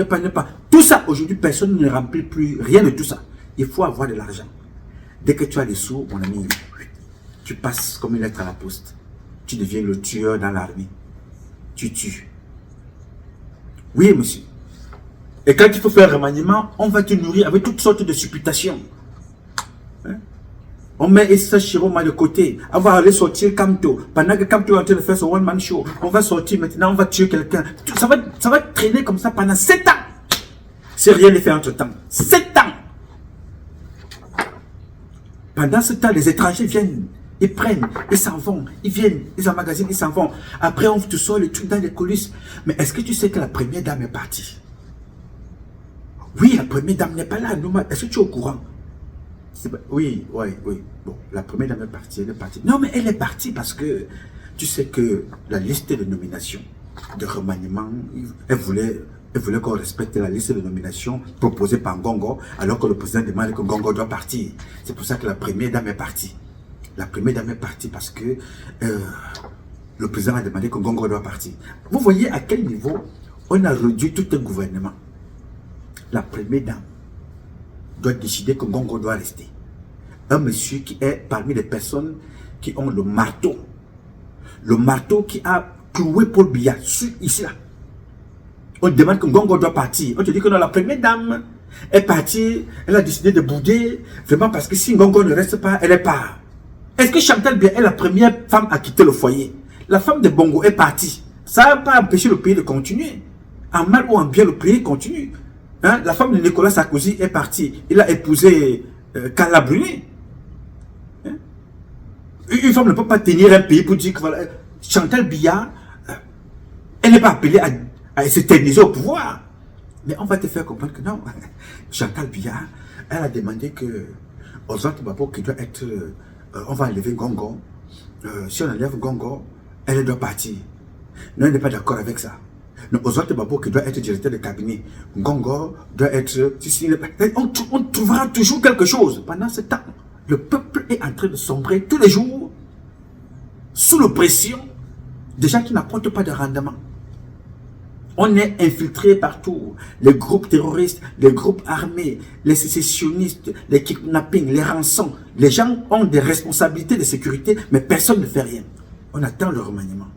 Tout ça, aujourd'hui, personne ne remplit plus rien de tout ça. Il faut avoir de l'argent. Dès que tu as des sous, mon ami, tu passes comme une lettre à la poste. Tu deviens le tueur dans l'armée. Tu tues. Oui, monsieur. Et quand il faut faire un remaniement, on va te nourrir avec toutes sortes de supputations. Hein? On met Issa Chiroma de côté. On va aller sortir Kamto. Pendant que Kamto est en train de faire son one-man show, on va sortir maintenant, on va tuer quelqu'un. Ça va traîner comme ça pendant 7 ans. Si rien n'est fait entre-temps. 7 ans. Pendant ce temps, les étrangers viennent. Ils prennent, ils s'en vont, ils viennent, ils emmagasinent, ils s'en vont. Après, on te sort les trucs dans les coulisses. Mais est-ce que tu sais que la première dame est partie? Oui, la première dame n'est pas là. Est-ce que tu es au courant? Oui. Bon, la première dame est partie, elle est partie. Non, mais elle est partie parce que tu sais que la liste de nominations, de remaniement, elle voulait qu'on respecte la liste de nominations proposée par Ngongo, alors que le président demande que Ngongo doit partir. C'est pour ça que la première dame est partie. La première dame est partie parce que le président a demandé que Ngongo doit partir. Vous voyez à quel niveau on a réduit tout un gouvernement. La première dame doit décider que Ngongo doit rester. un monsieur qui est parmi les personnes qui ont le marteau. Le marteau qui a cloué Paul Biya, ici là. On demande que Ngongo doit partir. On te dit que non, la première dame est partie, elle a décidé de bouder, vraiment parce que si Ngongo ne reste pas, elle est part. Est-ce que Chantal Biya est la première femme à quitter le foyer? La femme de Bongo est partie. Ça n'a pas empêché le pays de continuer. En mal ou en bien, le pays continue. Hein? La femme de Nicolas Sarkozy est partie. Il a épousé Carla Bruni. Hein? Une femme ne peut pas tenir un pays pour dire que voilà, Chantal Biya, elle n'est pas appelée à s'éterniser au pouvoir. Mais on va te faire comprendre que non. Chantal Biya, elle a demandé que Oswald Babo qui doit être... on va enlever Ngongo. Si on enlève Ngongo, elle doit partir. Non, elle n'est pas d'accord avec ça. Non, Oswald Babo qui doit être directeur de cabinet. Ngongo doit être... On trouvera toujours quelque chose. Pendant ce temps, le peuple est en train de sombrer tous les jours sous l'oppression des gens qui n'apportent pas de rendement. On est infiltré partout. Les groupes terroristes, les groupes armés, les sécessionnistes, les kidnappings, les rançons. Les gens ont des responsabilités de sécurité, mais personne ne fait rien. On attend le remaniement.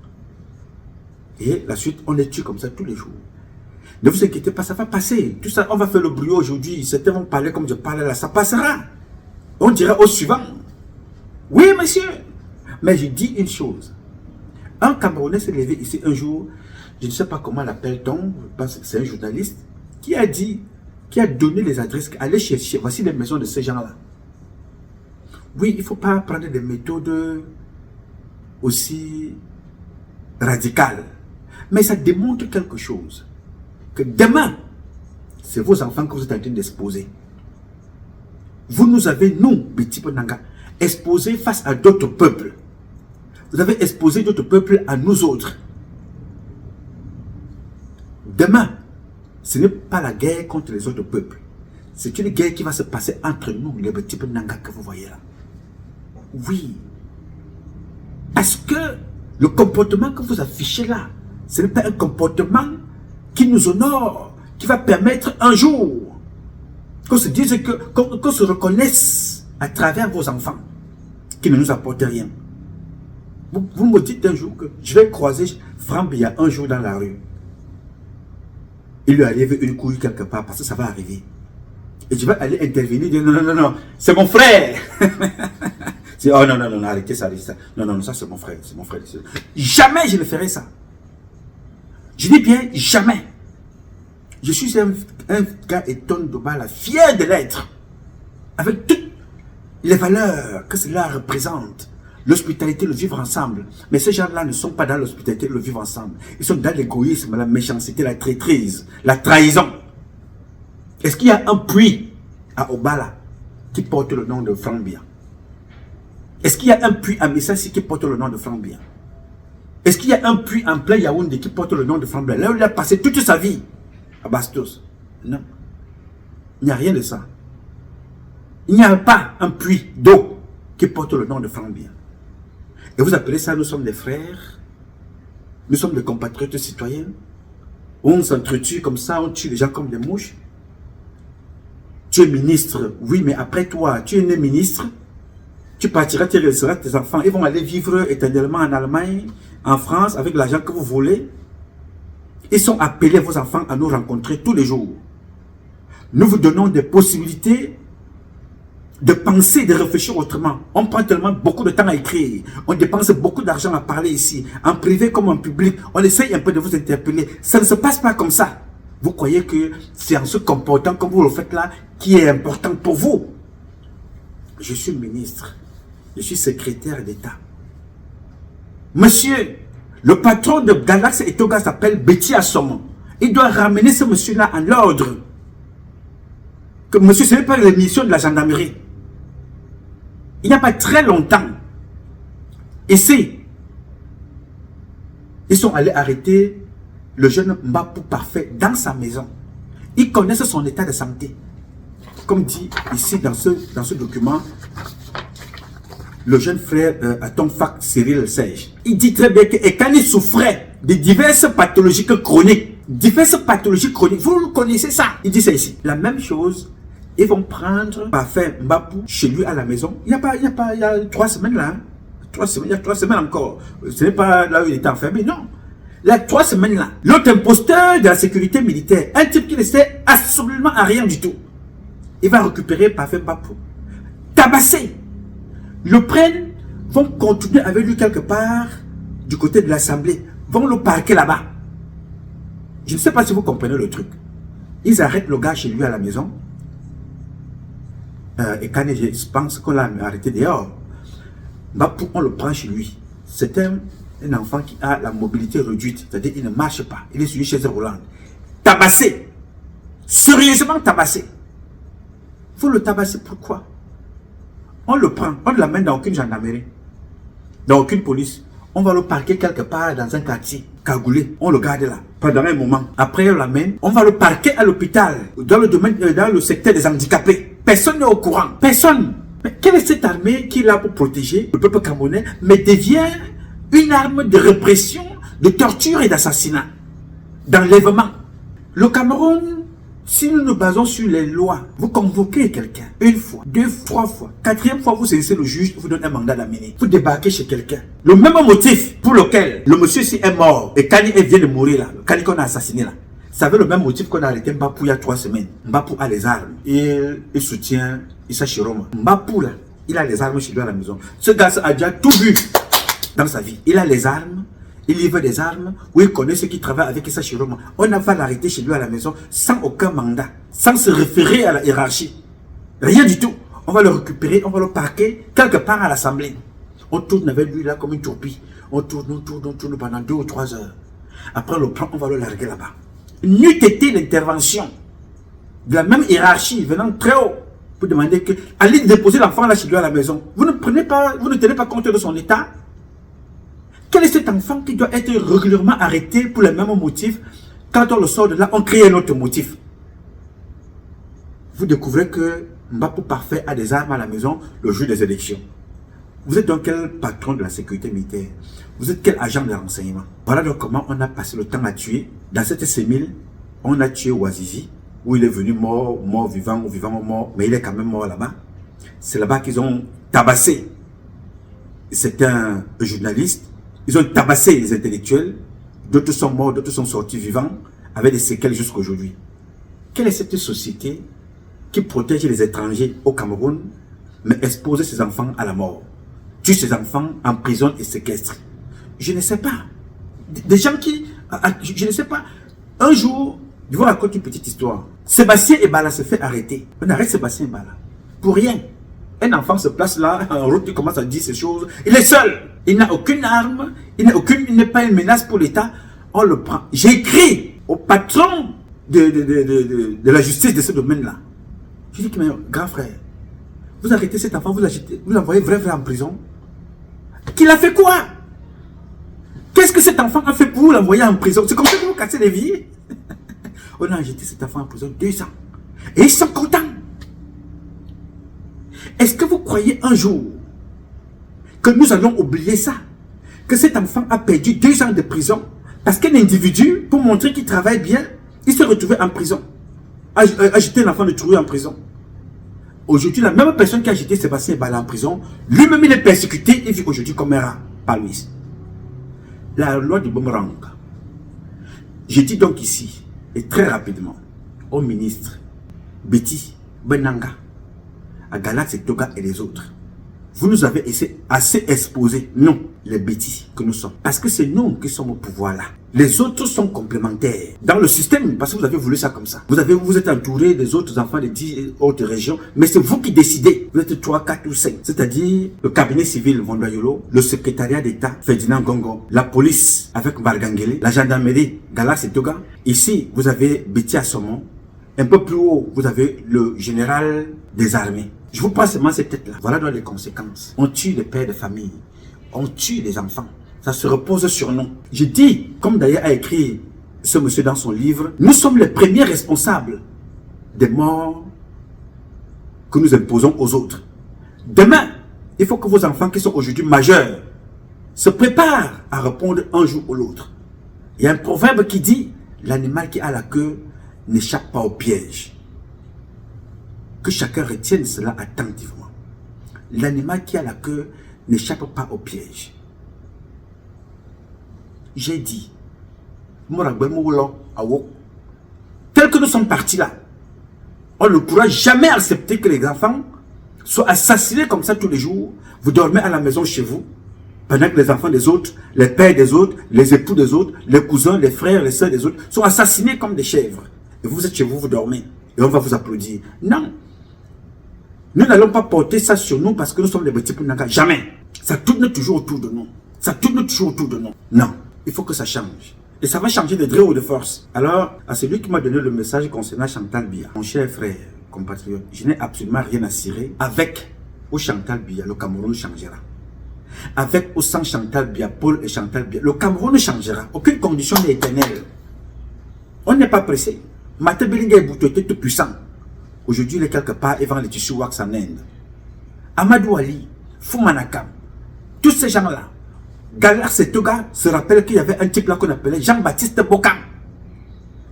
Et la suite, on les tue comme ça tous les jours. Ne vous inquiétez pas, ça va passer. Tout ça, on va faire le bruit aujourd'hui. Certains vont parler comme je parlais là. Ça passera. On dira au suivant. Oui, monsieur. Mais je dis une chose. Un Camerounais s'est levé ici un jour. Je ne sais pas comment l'appelle-t-on, je pense que c'est un journaliste, qui a dit, qui a donné les adresses, allez chercher, voici les maisons de ces gens-là. Oui, il ne faut pas prendre des méthodes aussi radicales. Mais ça démontre quelque chose. Que demain, c'est vos enfants que vous êtes en train d'exposer. Vous nous avez, nous, Biti Nanga, exposés face à d'autres peuples. Vous avez exposé d'autres peuples à nous autres. Demain, ce n'est pas la guerre contre les autres peuples. C'est une guerre qui va se passer entre nous, les petits Nanga que vous voyez là. Oui. Parce que le comportement que vous affichez là, ce n'est pas un comportement qui nous honore, qui va permettre un jour qu'on se dise qu'on se reconnaisse à travers vos enfants qui ne nous apportent rien. Vous me dites un jour que je vais croiser Franck Biya un jour dans la rue. Il lui arrive une couille quelque part parce que ça va arriver. Et je vais aller intervenir, dire non, c'est mon frère. C'est oh non, arrêtez ça, arrêtez ça. Non, ça c'est mon frère, c'est mon frère. Jamais je ne ferai ça. Je dis bien jamais. Je suis un gars Eton Dobala, fier de l'être, avec toutes les valeurs que cela représente. L'hospitalité, le vivre ensemble. Mais ces gens-là ne sont pas dans l'hospitalité, le vivre ensemble. Ils sont dans l'égoïsme, la méchanceté, la traîtrise, la trahison. Est-ce qu'il y a un puits à Obala qui porte le nom de Franck Biya? Est-ce qu'il y a un puits à Missassi qui porte le nom de Franck Biya? Est-ce qu'il y a un puits en plein Yaoundé qui porte le nom de Franck Biya? Là où il a passé toute sa vie à Bastos. Non. Il n'y a rien de ça. Il n'y a pas un puits d'eau qui porte le nom de Franck Biya. Et vous appelez ça, nous sommes des frères, nous sommes des compatriotes citoyens, on s'entretue comme ça, on tue les gens comme des mouches. Tu es ministre, oui, mais après toi, tu es né ministre, tu partiras, tu laisseras tes enfants, ils vont aller vivre éternellement en Allemagne, en France, avec l'argent que vous volez. Ils sont appelés, vos enfants, à nous rencontrer tous les jours. Nous vous donnons des possibilités de penser, de réfléchir autrement. On prend tellement beaucoup de temps à écrire. On dépense beaucoup d'argent à parler ici. En privé comme en public. On essaye un peu de vous interpeller. Ça ne se passe pas comme ça. Vous croyez que c'est en se comportant comme vous le faites là qui est important pour vous. Je suis ministre. Je suis secrétaire d'État. Monsieur, le patron de Galaxy et Toga s'appelle Betty Assomo. Il doit ramener ce monsieur-là en ordre. Que monsieur, ce n'est pas l'émission de la gendarmerie. Il n'y a pas très longtemps, ici, ils sont allés arrêter le jeune Mbapou Parfait dans sa maison. Ils connaissent son état de santé. Comme dit ici dans ce document, le jeune frère à ton fac Cyril Serge. Il dit très bien que Ekani souffrait de diverses pathologies chroniques. Vous le connaissez ça. Il dit ça ici. La même chose Ils vont prendre Parfait Mbapou chez lui à la maison. Il y a 3 semaines là. Hein. 3 semaines, il y a 3 semaines encore. Ce n'est pas là où il était enfermé, non. Il y a 3 semaines là. L'autre imposteur de la sécurité militaire, un type qui ne sait absolument à rien du tout. Il va récupérer Parfait Mbapou. Tabasser. Le prennent, vont continuer avec lui quelque part du côté de l'Assemblée. Vont le parquer là-bas. Je ne sais pas si vous comprenez le truc. Ils arrêtent le gars chez lui à la maison. Et quand je pense qu'on l'a arrêté dehors, Mbapou, on le prend chez lui. C'est un enfant qui a la mobilité réduite. C'est-à-dire qu'il ne marche pas. Il est sur une chaise roulante. Tabassé. Sérieusement tabassé. Il faut le tabasser. Pourquoi? On le prend. On ne l'amène dans aucune gendarmerie. Dans aucune police. On va le parquer quelque part dans un quartier cagoulé. On le garde là pendant un moment. Après on l'amène. On va le parquer à l'hôpital. Dans le secteur des handicapés. Personne n'est au courant. Personne. Mais quelle est cette armée qui est là pour protéger le peuple camerounais, mais devient une arme de répression, de torture et d'assassinat, d'enlèvement? Le Cameroun, si nous nous basons sur les lois, vous convoquez quelqu'un une fois, 2 fois, 3 fois, 4e fois, vous saisissez le juge, vous donne un mandat d'amener. Vous débarquez chez quelqu'un. Le même motif pour lequel le monsieur ici est mort et Kani vient de mourir là, Kani qu'on a assassiné là. Ça veut le même motif qu'on a arrêté Mbapou il y a 3 semaines. Mbapou a les armes. Il soutient Issa Chiroma. Mbapou là, il a les armes chez lui à la maison. Ce gars a déjà tout vu dans sa vie. Il a les armes, il livre des armes, où il connaît ceux qui travaillent avec Issa Chiroma. On va l'arrêter chez lui à la maison sans aucun mandat, sans se référer à la hiérarchie. Rien du tout. On va le récupérer, on va le parquer quelque part à l'Assemblée. On tourne avec lui là comme une tourpie. On tourne pendant 2 ou 3 heures. Après on le prend, on va le larguer là-bas. N'eût été l'intervention de la même hiérarchie venant très haut pour demander que allez déposer l'enfant là chez lui à la maison. Vous ne tenez pas compte de son état. Quel est cet enfant qui doit être régulièrement arrêté pour le même motif? Quand on le sort de là, on crée un autre motif. Vous découvrez que Mbapou Parfait a des armes à la maison le jour des élections. Vous êtes donc quel patron de la sécurité militaire? Vous êtes quel agent de renseignement? Voilà donc comment on a passé le temps à tuer. Dans cette sémile, on a tué Ouazizi, où il est venu mort, vivant, mort, mais il est quand même mort là-bas. C'est là-bas qu'ils ont tabassé. C'est un journaliste. Ils ont tabassé les intellectuels. D'autres sont morts, d'autres sont sortis vivants, avec des séquelles jusqu'à aujourd'hui. Quelle est cette société qui protège les étrangers au Cameroun, mais expose ses enfants à la mort? Tue ses enfants en prison et séquestre. Je ne sais pas. Des gens qui... Je ne sais pas. Un jour, je vous raconte une petite histoire. Sébastien Ebala se fait arrêter. On arrête Sébastien Ebala. Pour rien. Un enfant se place là, en route, il commence à dire ces choses. Il est seul. Il n'a aucune arme. Il n'est pas une menace pour l'État. On le prend. J'ai écrit au patron de la justice de ce domaine-là. Je dis que, mais grand frère, vous arrêtez cet enfant, vous l'envoyez vrai en prison. Qu'il a fait quoi? Qu'est-ce que cet enfant a fait pour vous l'envoyer en prison? C'est comme ça que vous cassez les vies. On a jeté cet enfant en prison 2 ans. Et ils sont contents. Est-ce que vous croyez un jour que nous allons oublier ça? Que cet enfant a perdu 2 ans de prison parce qu'un individu, pour montrer qu'il travaille bien, il s'est retrouvé en prison. A jeté l'enfant de trouver en prison. Aujourd'hui, la même personne qui a jeté Sébastien Ebala en prison, lui-même il est persécuté et vit aujourd'hui comme un rat par lui. La loi du boomerang. Je dis donc ici, et très rapidement, au ministre Betty Benanga, à Galaxy Toga et les autres, vous nous avez assez exposé, nous, les bêtises que nous sommes. Parce que c'est nous qui sommes au pouvoir là. Les autres sont complémentaires dans le système, parce que vous avez voulu ça comme ça. Vous êtes entouré des autres enfants de 10 autres régions, mais c'est vous qui décidez. Vous êtes 3, 4 ou 5. C'est-à-dire le cabinet civil Vondoyolo, le secrétariat d'État Ferdinand Gongo, la police avec Bargangele, la gendarmerie Galaxy Toga. Ici, vous avez Betty Assomon. Un peu plus haut, vous avez le général des armées. Je vous passe seulement cette tête-là. Voilà donc les conséquences. On tue les pères de famille. On tue les enfants. Ça se repose sur nous. Je dis, comme d'ailleurs a écrit ce monsieur dans son livre, nous sommes les premiers responsables des morts que nous imposons aux autres. Demain, il faut que vos enfants qui sont aujourd'hui majeurs se préparent à répondre un jour ou l'autre. Il y a un proverbe qui dit, l'animal qui a la queue n'échappe pas au piège. que chacun retienne cela attentivement. L'animal qui a la queue n'échappe pas au piège. J'ai dit, tel que nous sommes partis là, on ne pourra jamais accepter que les enfants soient assassinés comme ça tous les jours. Vous dormez à la maison chez vous, pendant que les enfants des autres, les pères des autres, les époux des autres, les cousins, les frères, les soeurs des autres sont assassinés comme des chèvres. Et vous êtes chez vous, vous dormez. Et on va vous applaudir. Non. Nous n'allons pas porter ça sur nous parce que nous sommes des petits Pounaka. Jamais. Ça tourne toujours autour de nous. Ça tourne toujours autour de nous. Non. Il faut que ça change. Et ça va changer de gré ou de force. Alors, à celui qui m'a donné le message concernant Chantal Biya, mon cher frère, compatriote, je n'ai absolument rien à cirer. Avec ou Chantal Biya, le Cameroun changera. Avec ou sans Chantal Biya, Paul et Chantal Biya, le Cameroun changera. Aucune condition n'est éternelle. On n'est pas pressé. Mate Belinga est boutoté tout puissant. Aujourd'hui, il est quelque part et vend les tissus wax en Inde. Amadou Ali, Foumanakam, tous ces gens-là, Galar Setoga se rappelle qu'il y avait un type là qu'on appelait Jean-Baptiste Bokam.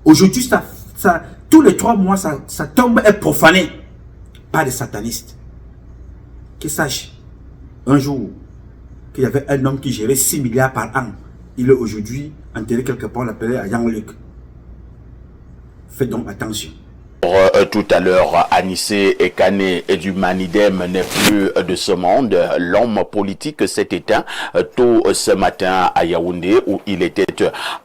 Aujourd'hui, tous les 3 mois, sa tombe est profanée par des satanistes. Qu'ils sachent, un jour, qu'il y avait un homme qui gérait 6 milliards par an. Il est aujourd'hui enterré quelque part, on l'appelait à Yang-Luc. Faites donc attention. Tout à l'heure, Anissé Ekane et du Manidem n'est plus de ce monde. L'homme politique s'est éteint tôt ce matin à Yaoundé où il était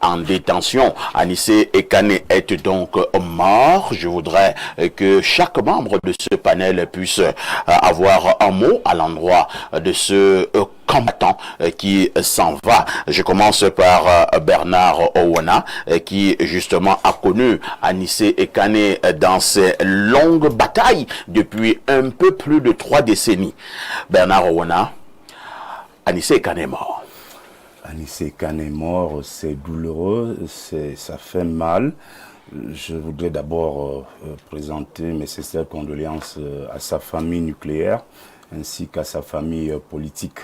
en détention. Anissé Ekane est donc mort. Je voudrais que chaque membre de ce panel puisse avoir un mot à l'endroit de ce combattant qui s'en va. Je commence par Bernard Owona qui justement a connu Anissé Ekane dans ces longues batailles depuis un peu plus de 3 décennies. Bernard Owona, Anissé Ekane est mort. Anissé Ekane est mort, c'est douloureux, ça fait mal. Je voudrais d'abord présenter mes sincères condoléances à sa famille nucléaire ainsi qu'à sa famille politique.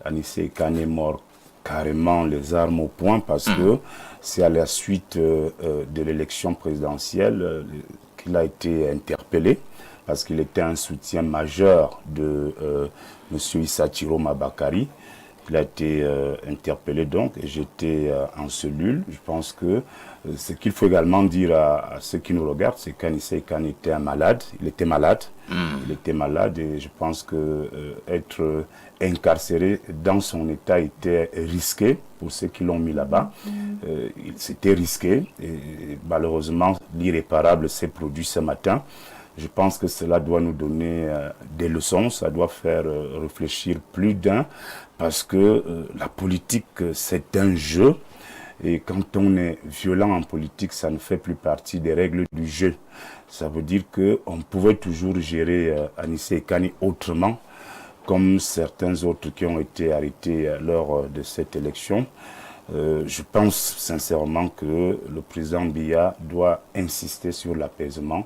Anissé Ekane est mort carrément les armes au poing parce que c'est à la suite de l'élection présidentielle qu'il a été interpellé parce qu'il était un soutien majeur de M. Issa Chiroma Bakary. Il a été interpellé donc et j'étais en cellule. Je pense que ce qu'il faut également dire à ceux qui nous regardent, c'est qu'Anissé Ekane était un malade. Il était malade. Il était malade et je pense que être incarcéré dans son état était risqué pour ceux qui l'ont mis là-bas. C'était risqué et malheureusement l'irréparable s'est produit ce matin. Je pense que cela doit nous donner des leçons, ça doit faire réfléchir plus d'un parce que la politique c'est un jeu et quand on est violent en politique ça ne fait plus partie des règles du jeu. Ça veut dire qu'on pouvait toujours gérer Anissé Ekane autrement comme certains autres qui ont été arrêtés lors de cette élection. Je pense sincèrement que le président Biya doit insister sur l'apaisement.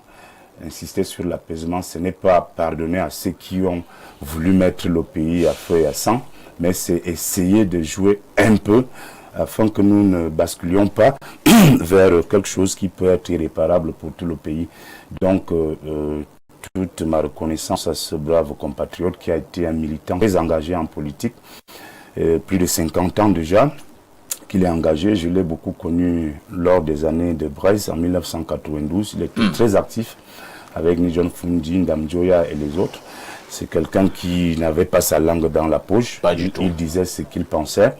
Insister sur l'apaisement, ce n'est pas pardonner à ceux qui ont voulu mettre le pays à feu et à sang, mais c'est essayer de jouer un peu afin que nous ne basculions pas vers quelque chose qui peut être irréparable pour tout le pays. Donc, toute ma reconnaissance à ce brave compatriote qui a été un militant très engagé en politique, plus de 50 ans déjà qu'il est engagé. Je l'ai beaucoup connu lors des années de Braise en 1992. Il était très actif avec Nijon Fundi, Ndam Joya et les autres. C'est quelqu'un qui n'avait pas sa langue dans la poche. Pas du tout. Il disait ce qu'il pensait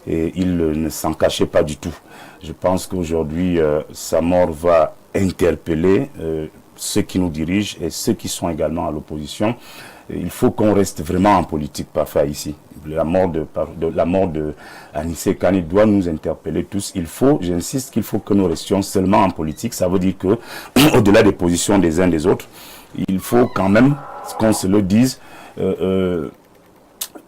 et il ne s'en cachait pas du tout. Je pense qu'aujourd'hui, sa mort va interpeller ceux qui nous dirigent et ceux qui sont également à l'opposition. Il faut qu'on reste vraiment en politique parfois ici. La mort de Anissé Ekane doit nous interpeller tous. J'insiste qu'il faut que nous restions seulement en politique. Ça veut dire que, au-delà des positions des uns des autres, il faut quand même qu'on se le dise.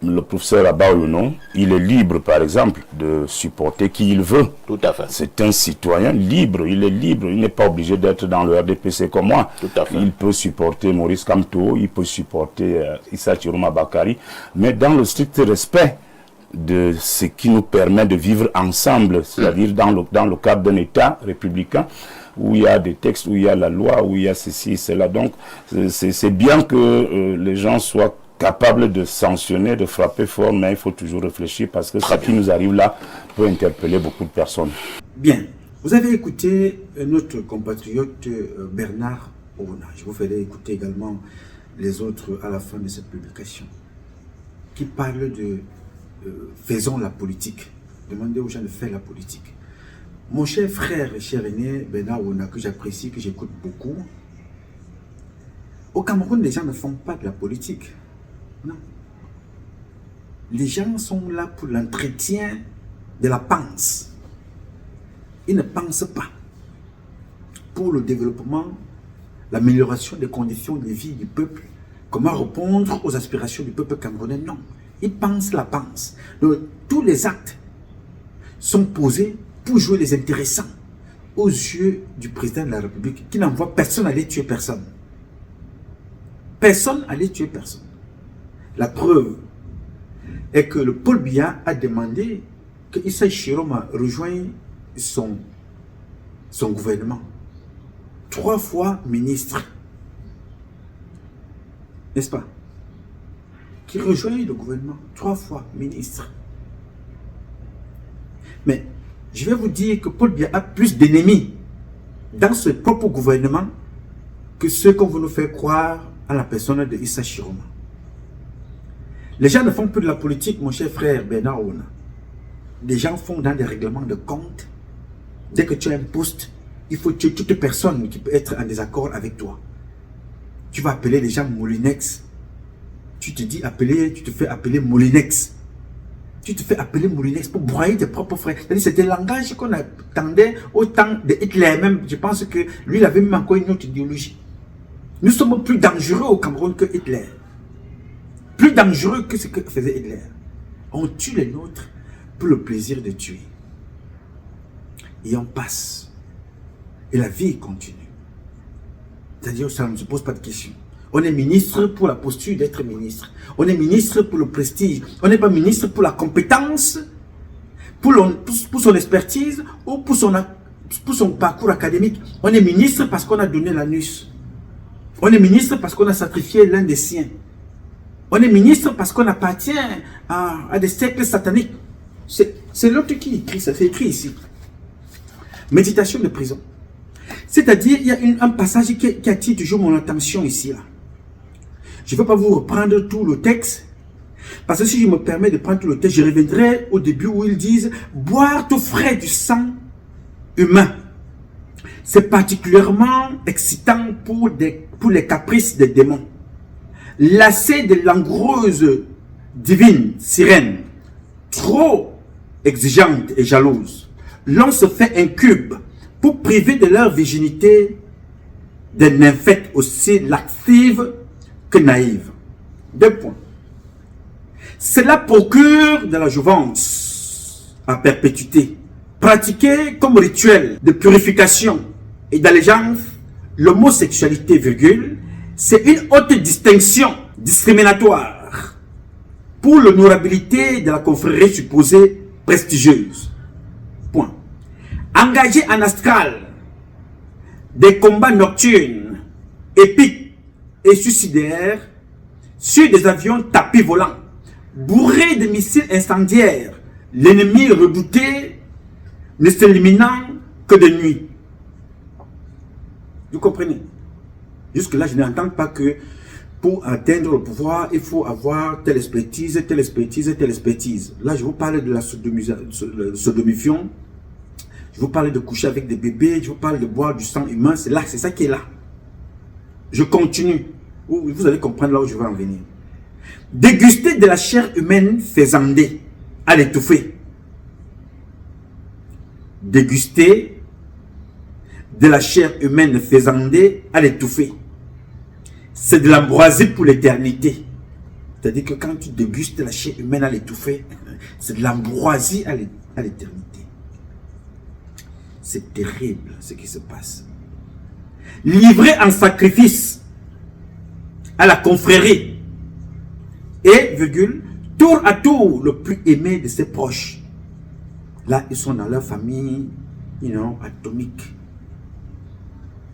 Le professeur Abaoyono, il est libre, par exemple, de supporter qui il veut. Tout à fait. C'est un citoyen libre, il est libre, il n'est pas obligé d'être dans le RDPC comme moi. Tout à fait. Il peut supporter Maurice Kamto, il peut supporter Issa Chiroma Bakary, mais dans le strict respect de ce qui nous permet de vivre ensemble, c'est-à-dire dans le cadre d'un État républicain, où il y a des textes, où il y a la loi, où il y a ceci, cela. Donc, c'est bien que les gens soient capables de sanctionner, de frapper fort, mais il faut toujours réfléchir parce que ce qui nous arrive là peut interpeller beaucoup de personnes. Bien. Vous avez écouté notre compatriote Bernard Ouna. Je vous ferai écouter également les autres à la fin de cette publication, qui parlent de faisons la politique. Demandez aux gens de faire la politique. Mon cher frère et cher aîné Bernard Ouna, que j'apprécie, que j'écoute beaucoup, au Cameroun, les gens ne font pas de la politique. Non. Les gens sont là pour l'entretien de la pensée. Ils ne pensent pas pour le développement, l'amélioration des conditions de vie du peuple, comment répondre aux aspirations du peuple camerounais. Non, ils pensent la pensée. Donc, tous les actes sont posés pour jouer les intéressants aux yeux du président de la République qui n'envoie personne aller tuer personne. Personne aller tuer personne. La preuve est que le Paul Biya a demandé que Issa Chiroma rejoigne son gouvernement. 3 fois ministre. N'est-ce pas? Qui rejoigne le gouvernement. 3 fois ministre. Mais je vais vous dire que Paul Biya a plus d'ennemis dans ce propre gouvernement que ceux qu'on veut nous faire croire à la personne de Issa Chiroma. Les gens ne font plus de la politique, mon cher frère Bernard Ouna. Les gens font dans des règlements de compte. Dès que tu as un poste, il faut tuer toute personne qui peut être en désaccord avec toi. Tu vas appeler les gens Moulinex. Tu te dis appeler, tu te fais appeler Moulinex. Tu te fais appeler Moulinex pour broyer tes propres frères. C'était le langage qu'on attendait au temps de Hitler même. Je pense que lui, il avait même encore une autre idéologie. Nous sommes plus dangereux au Cameroun que Hitler. Plus dangereux que ce que faisait Hitler. On tue les nôtres pour le plaisir de tuer. Et on passe. Et la vie continue. C'est-à-dire que ça ne se pose pas de questions. On est ministre pour la posture d'être ministre. On est ministre pour le prestige. On n'est pas ministre pour la compétence, pour son expertise ou pour son parcours académique. On est ministre parce qu'on a donné l'anus. On est ministre parce qu'on a sacrifié l'un des siens. On est ministre parce qu'on appartient à des cercles sataniques. C'est l'autre qui écrit, ça c'est écrit ici. Méditation de prison. C'est-à-dire, il y a un passage qui attire toujours mon attention ici. Là. Je ne vais pas vous reprendre tout le texte. Parce que si je me permets de prendre tout le texte, je reviendrai au début où ils disent « Boire tout frais du sang humain ». C'est particulièrement excitant pour les caprices des démons. Lassé de langoureuses divines, sirènes, trop exigeantes et jalouses, l'on se fait incube pour priver de leur virginité des nymphètes aussi lascives que naïves. 2 points. Cela procure de la jouvence à perpétuité, pratiquée comme rituel de purification et d'allégeance. L'homosexualité, virgule, c'est une haute distinction discriminatoire pour l'honorabilité de la confrérie supposée prestigieuse. Point. Engagé en astral, des combats nocturnes, épiques et suicidaires sur des avions tapis volants, bourrés de missiles incendiaires, l'ennemi redouté ne s'éliminant que de nuit. Vous comprenez? Jusque-là, je n'entends pas que pour atteindre le pouvoir, il faut avoir telle expertise, telle expertise, telle expertise. Là, je vous parle de la sodomifion. Je vous parle de coucher avec des bébés. Je vous parle de boire du sang humain. C'est ça qui est là. Je continue. Vous allez comprendre là où je vais en venir. Déguster de la chair humaine faisandée à l'étouffer. Déguster de la chair humaine faisandée à l'étouffer. C'est de l'ambroisie pour l'éternité. C'est-à-dire que quand tu dégustes la chair humaine à l'étouffer, c'est de l'ambroisie à l'éternité. C'est terrible ce qui se passe. Livré en sacrifice à la confrérie et, virgule, tour à tour le plus aimé de ses proches. Là, ils sont dans leur famille, atomique.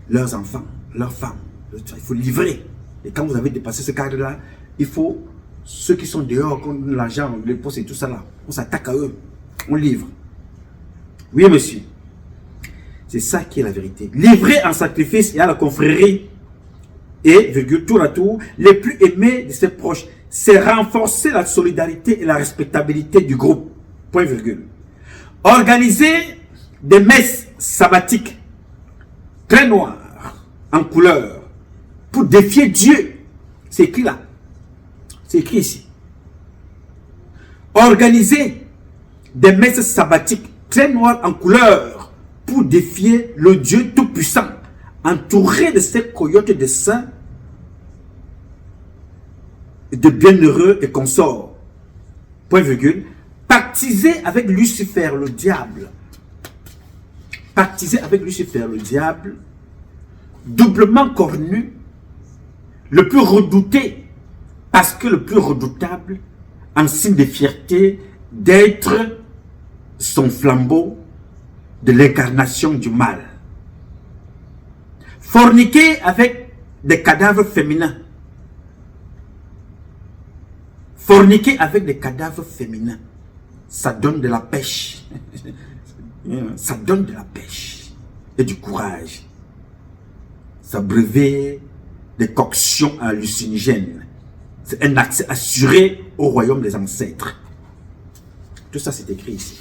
Leurs enfants, leurs femmes. Il faut livrer. Et quand vous avez dépassé ce cadre-là, il faut, ceux qui sont dehors, qui ont l'argent, les postes et tout ça là, on s'attaque à eux. On livre. Oui, monsieur. C'est ça qui est la vérité. Livrer en sacrifice et à la confrérie. Et, tour à tour, les plus aimés de ses proches. C'est renforcer la solidarité et la respectabilité du groupe. Point virgule. Organiser des messes sabbatiques très noires, en couleur, pour défier Dieu. C'est écrit là. C'est écrit ici. Organiser des messes sabbatiques très noires en couleur, pour défier le Dieu Tout-Puissant, entouré de ces coyotes de saints, de bienheureux et consorts. Point virgule. Pactiser avec Lucifer, le diable. Pactiser avec Lucifer, le diable, doublement cornu, le plus redouté, parce que le plus redoutable, en signe de fierté, d'être son flambeau de l'incarnation du mal. Forniquer avec des cadavres féminins. Forniquer avec des cadavres féminins. Ça donne de la pêche. Ça donne de la pêche et du courage. Ça brevet des coctions hallucinogènes. C'est un accès assuré au royaume des ancêtres. Tout ça, c'est écrit ici.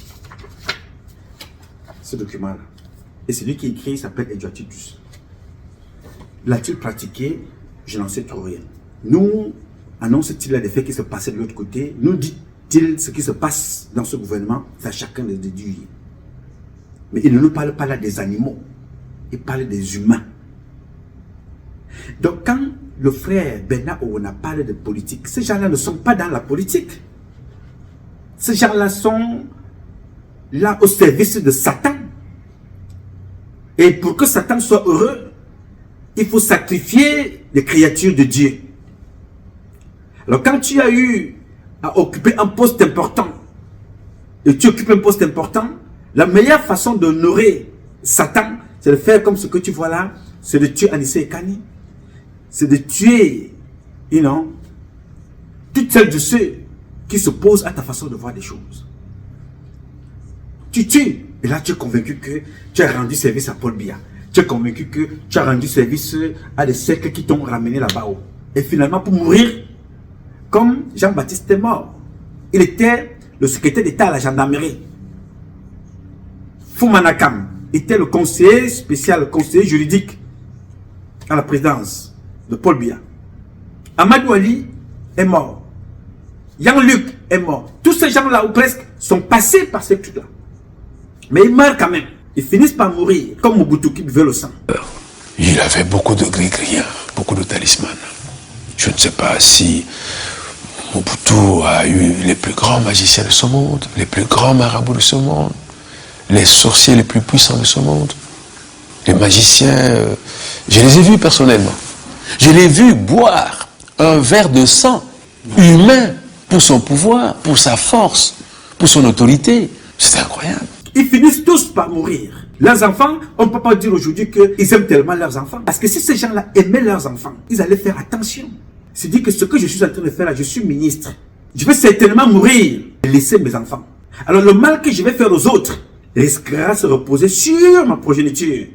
Ce document-là. Et celui qui écrit s'appelle Edouard-Titus. L'a-t-il pratiqué? Je n'en sais trop rien. Nous annonce-t-il les faits qui se passaient de l'autre côté? Nous dit-il ce qui se passe dans ce gouvernement? C'est à chacun de déduire. Mais il ne nous parle pas là des animaux. Il parle des humains. Donc quand le frère Bernard Owouna parle de politique, ces gens-là ne sont pas dans la politique. Ces gens-là sont là au service de Satan. Et pour que Satan soit heureux, il faut sacrifier les créatures de Dieu. Alors quand tu as eu à occuper un poste important, et tu occupes un poste important, la meilleure façon d'honorer Satan, c'est de faire comme ce que tu vois là, c'est de tuer Anissé Ekani. C'est de tuer, toutes celles de ceux qui s'opposent à ta façon de voir des choses. Tu tues. Et là, tu es convaincu que tu as rendu service à Paul Biya. Tu es convaincu que tu as rendu service à des cercles qui t'ont ramené là-bas. Et finalement, pour mourir, comme Jean-Baptiste est mort. Il était le secrétaire d'État à la gendarmerie. Foumanakam était le conseiller spécial, le conseiller juridique à la présidence de Paul Biya. Amadou Ali est mort. Jean-Luc est mort. Tous ces gens-là, ou presque, sont passés par ces trucs-là. Mais ils meurent quand même. Ils finissent par mourir, comme Mobutu qui buvait le sang. Il avait beaucoup de gris-griens, beaucoup de talismans. Je ne sais pas si Mobutu a eu les plus grands magiciens de ce monde, les plus grands marabouts de ce monde, les sorciers les plus puissants de ce monde. Les magiciens, je les ai vus personnellement. Je l'ai vu boire un verre de sang humain pour son pouvoir, pour sa force, pour son autorité. C'était incroyable. Ils finissent tous par mourir. Leurs enfants, on ne peut pas dire aujourd'hui qu'ils aiment tellement leurs enfants. Parce que si ces gens-là aimaient leurs enfants, ils allaient faire attention. C'est dire que ce que je suis en train de faire là, je suis ministre. Je vais certainement mourir et laisser mes enfants. Alors le mal que je vais faire aux autres risquera de se reposer sur ma progéniture.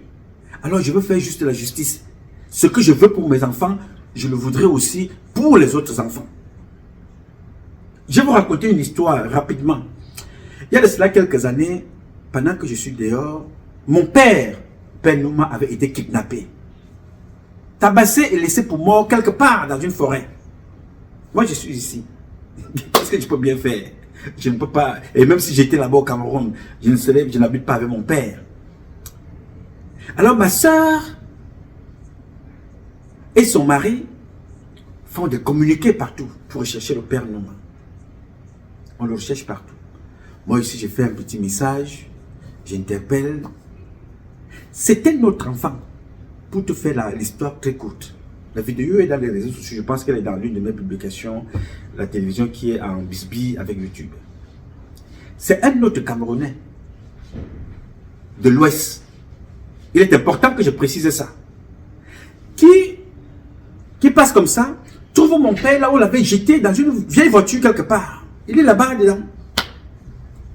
Alors je veux faire juste la justice. Ce que je veux pour mes enfants, je le voudrais aussi pour les autres enfants. Je vais vous raconter une histoire rapidement. Il y a de cela quelques années, pendant que je suis dehors, mon père, Père Nouma, avait été kidnappé. Tabassé et laissé pour mort quelque part dans une forêt. Moi, je suis ici. Qu'est-ce que je peux bien faire? Je ne peux pas. Et même si j'étais là-bas au Cameroun, je n'habite pas avec mon père. Alors ma soeur et son mari font des communiqués partout pour rechercher le Père Nouma. On le recherche partout. Moi ici, j'ai fait un petit message. J'interpelle. C'était notre enfant. Pour te faire l'histoire très courte. La vidéo est dans les réseaux sociaux. Je pense qu'elle est dans l'une de mes publications. La télévision qui est en bisbille avec YouTube. C'est un autre Camerounais de l'Ouest. Il est important que je précise ça. Qui passe comme ça, trouve mon père là où on l'avait jeté dans une vieille voiture quelque part. Il est là-bas dedans.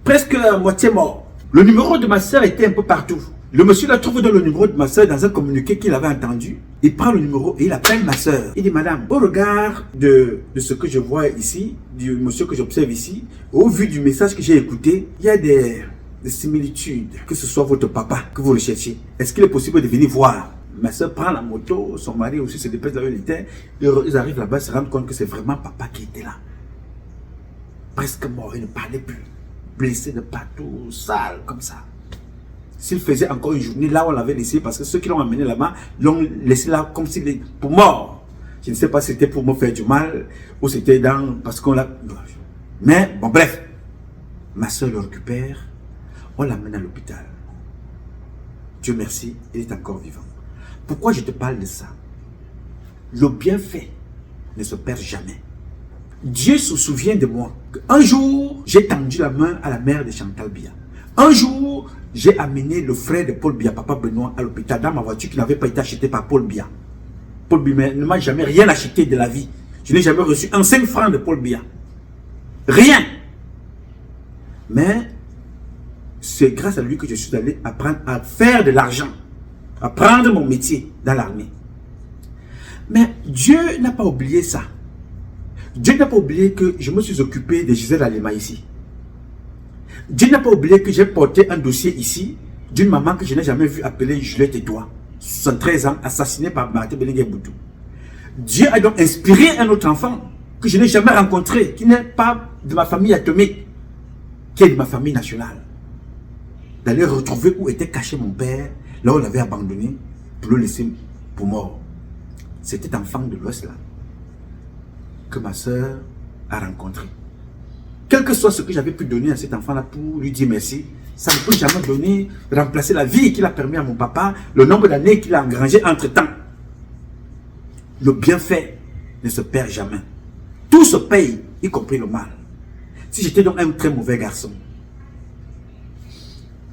Presque à moitié mort. Le numéro de ma soeur était un peu partout. Le monsieur la trouve dans le numéro de ma soeur dans un communiqué qu'il avait entendu. Il prend le numéro et il appelle ma soeur. Il dit, madame, au regard de ce que je vois ici, du monsieur que j'observe ici, au vu du message que j'ai écouté, il y a des similitudes. Que ce soit votre papa que vous recherchez. Est-ce qu'il est possible de venir voir? Ma soeur prend la moto, son mari aussi se dépêche là où il était. Ils arrivent là-bas, se rendent compte que c'est vraiment papa qui était là. Presque mort, il ne parlait plus. Blessé de partout, sale comme ça. S'il faisait encore une journée là où on l'avait laissé, parce que ceux qui l'ont amené là-bas, l'ont laissé là comme s'il était pour mort. Je ne sais pas si c'était pour me faire du mal, ou c'était parce qu'on l'a... Mais, bon bref, ma soeur le récupère, on l'amène à l'hôpital. Dieu merci, il est encore vivant. Pourquoi je te parle de ça? Le bienfait ne se perd jamais. Dieu se souvient de moi. Un jour, j'ai tendu la main à la mère de Chantal Biya. Un jour, j'ai amené le frère de Paul Biya, papa Benoît, à l'hôpital dans ma voiture qui n'avait pas été achetée par Paul Biya. Paul Biya ne m'a jamais rien acheté de la vie. Je n'ai jamais reçu un 5 francs de Paul Biya. Rien. Mais c'est grâce à lui que je suis allé apprendre à faire de l'argent, à prendre mon métier dans l'armée. Mais Dieu n'a pas oublié ça. Dieu n'a pas oublié que je me suis occupé de Gisèle Halima ici. Dieu n'a pas oublié que j'ai porté un dossier ici d'une maman que je n'ai jamais vue appeler Juliette Edouard, 73 ans, assassinée par Martin Belengue Boutou. Dieu a donc inspiré un autre enfant que je n'ai jamais rencontré, qui n'est pas de ma famille atomique, qui est de ma famille nationale, d'aller retrouver où était caché mon père, là où on l'avait abandonné, pour le laisser pour mort. C'était enfant de l'Ouest là, que ma soeur a rencontré. Quel que soit ce que j'avais pu donner à cet enfant-là pour lui dire merci, ça ne peut jamais donner, remplacer la vie qu'il a permis à mon papa, le nombre d'années qu'il a engrangé entre-temps. Le bienfait ne se perd jamais. Tout se paye, y compris le mal. Si j'étais donc un très mauvais garçon,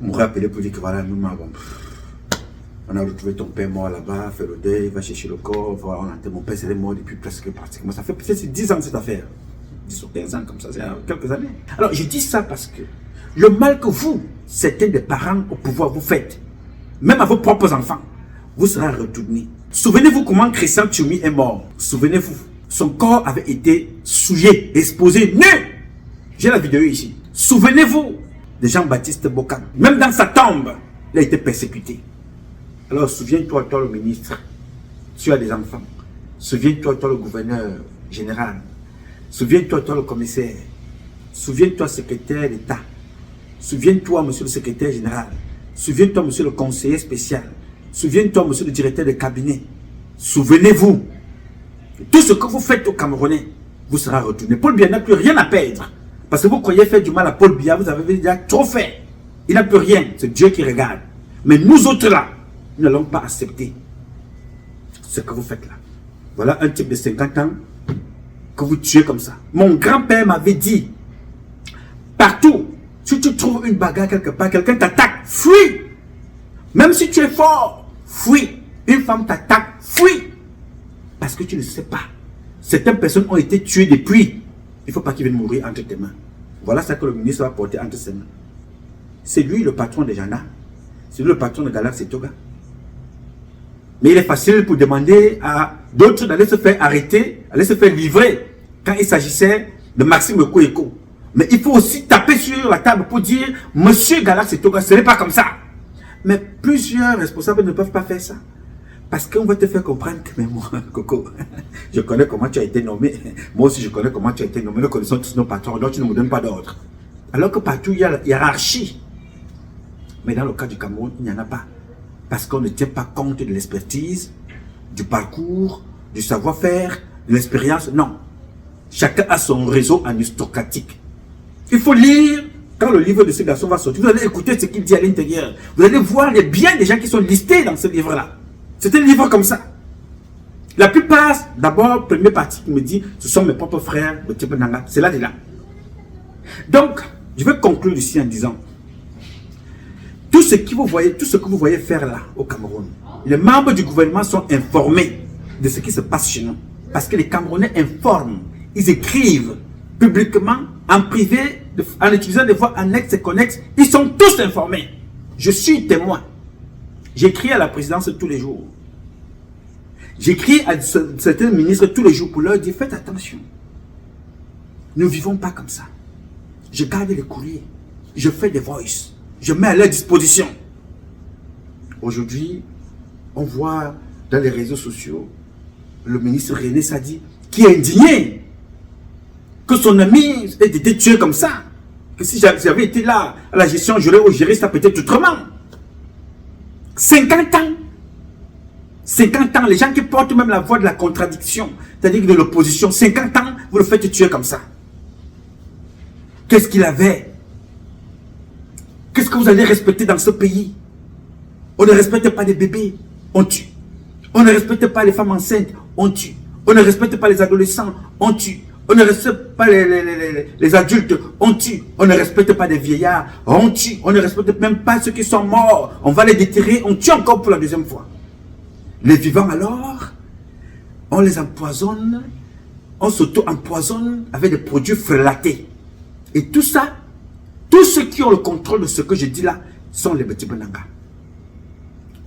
on m'aurait appelé pour dire que voilà, nous, on a retrouvé ton père mort là-bas, fait le deuil, va chercher le corps, voilà, mon père serait mort depuis presque pratiquement. Ça fait peut-être 10 ans cette affaire. 10 ou 15 ans comme ça, c'est quelques années. Alors je dis ça parce que le mal que vous, certains des parents au pouvoir, vous faites, même à vos propres enfants, vous sera retourné. Souvenez-vous comment Christian Tchoumi est mort. Souvenez-vous, son corps avait été souillé, exposé, nu. J'ai la vidéo ici. Souvenez-vous de Jean-Baptiste Bokang. Même dans sa tombe, il a été persécuté. Alors souviens-toi, toi le ministre, tu as des enfants. Souviens-toi, toi le gouverneur général. Souviens-toi, toi le commissaire. Souviens-toi, secrétaire d'État. Souviens-toi, monsieur le secrétaire général. Souviens-toi, monsieur le conseiller spécial. Souviens-toi, monsieur le directeur de cabinet. Souvenez-vous, tout ce que vous faites aux Camerounais vous sera retourné. Paul Biya n'a plus rien à perdre. Parce que vous croyez faire du mal à Paul Biya, vous avez déjà trop fait. Il n'a plus rien, c'est Dieu qui regarde. Mais nous autres là, nous n'allons pas accepter ce que vous faites là. Voilà un type de 50 ans que vous tuez comme ça. Mon grand-père m'avait dit, partout, si tu trouves une bagarre quelque part, quelqu'un t'attaque, fuis. Même si tu es fort, fuis. Une femme t'attaque, fuis. Parce que tu ne sais pas. Certaines personnes ont été tuées depuis. Il ne faut pas qu'ils viennent mourir entre tes mains. Voilà ce que le ministre va porter entre ses mains. C'est lui le patron des gendarmes. C'est lui le patron de Galaxy Setoga. Mais il est facile pour demander à d'autres d'aller se faire arrêter, d'aller se faire livrer quand il s'agissait de Maxime Koueko. Mais il faut aussi taper sur la table pour dire, monsieur Galaxy Setoga, ce n'est pas comme ça. Mais plusieurs responsables ne peuvent pas faire ça. Parce qu'on va te faire comprendre que, mais moi, Coco, je connais comment tu as été nommé. Moi aussi, je connais comment tu as été nommé. Nous connaissons tous nos patrons, donc tu ne me donnes pas d'ordre. Alors que partout, il y a la hiérarchie. Mais dans le cas du Cameroun, il n'y en a pas. Parce qu'on ne tient pas compte de l'expertise, du parcours, du savoir-faire, de l'expérience. Non. Chacun a son réseau aristocratique. Il faut lire. Quand le livre de ce garçon va sortir, vous allez écouter ce qu'il dit à l'intérieur. Vous allez voir les biens des gens qui sont listés dans ce livre-là. C'est un livre comme ça. La plupart, d'abord, premier parti qui me dit, ce sont mes propres frères, c'est là de là. Donc, je vais conclure ici en disant, tout ce que vous voyez faire là, au Cameroun, les membres du gouvernement sont informés de ce qui se passe chez nous. Parce que les Camerounais informent, ils écrivent publiquement, en privé, en utilisant des voix annexes et connexes, ils sont tous informés. Je suis témoin. J'écris à la présidence tous les jours. J'écris à certains ministres tous les jours pour leur dire, faites attention. Nous ne vivons pas comme ça. Je garde les courriers. Je fais des voices. Je mets à leur disposition. Aujourd'hui, on voit dans les réseaux sociaux, le ministre René Sadi, qui est indigné que son ami ait été tué comme ça. Que si j'avais été là à la gestion, j'aurais géré ça peut-être autrement. 50 ans. 50 ans, les gens qui portent même la voix de la contradiction, c'est-à-dire de l'opposition, 50 ans, vous le faites tuer comme ça. Qu'est-ce qu'il avait? Qu'est-ce que vous allez respecter dans ce pays? On ne respecte pas les bébés, on tue. On ne respecte pas les femmes enceintes, on tue. On ne respecte pas les adolescents, on tue. On ne respecte pas les adultes, on tue. On ne respecte pas les vieillards, on tue. On ne respecte même pas ceux qui sont morts. On va les déterrer, on tue encore pour la deuxième fois. Les vivants alors, on les empoisonne, on s'auto-empoisonne avec des produits frelatés. Et tout ça, tous ceux qui ont le contrôle de ce que je dis là, sont les petits Benanga.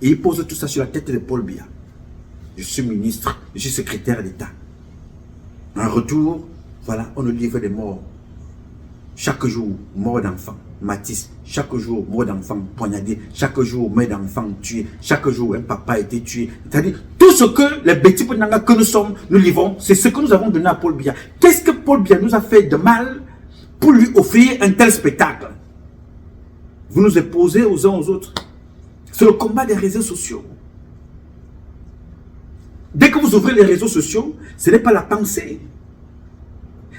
Et ils posent tout ça sur la tête de Paul Biya. Je suis ministre, je suis secrétaire d'État. En retour, voilà, on nous livre des morts. Chaque jour, mort d'enfants, Matisse. Chaque jour, mort d'enfants poignardés. Chaque jour, mort d'enfants tués. Chaque jour, un papa a été tué. C'est-à-dire, tout ce que les petits Benanga que nous sommes, nous livrons, c'est ce que nous avons donné à Paul Biya. Qu'est-ce que Paul Biya nous a fait de mal pour lui offrir un tel spectacle? Vous nous opposez aux uns aux autres. C'est le combat des réseaux sociaux. Dès que vous ouvrez les réseaux sociaux, ce n'est pas la pensée.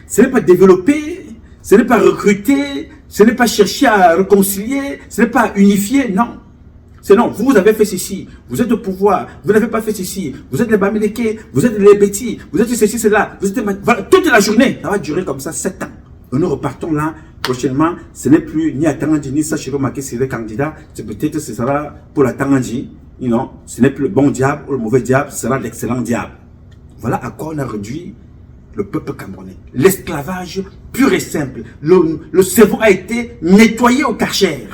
Ce n'est pas développer, ce n'est pas recruter, ce n'est pas chercher à réconcilier, ce n'est pas à unifier, non. C'est non, vous avez fait ceci, vous êtes au pouvoir, vous n'avez pas fait ceci, vous êtes les Bamileke, vous êtes les Bétis, vous êtes ceci, cela, vous êtes... Voilà, toute la journée, ça va durer comme ça 7 ans. Et nous repartons là, prochainement, ce n'est plus ni à Tangandji, ni Sachiro Maké serait candidat, peut-être ce sera pour la Tangandji, non, ce n'est plus le bon diable ou le mauvais diable, ce sera l'excellent diable. Voilà à quoi on a réduit le peuple camerounais. L'esclavage pur et simple. Le cerveau a été nettoyé au Karcher.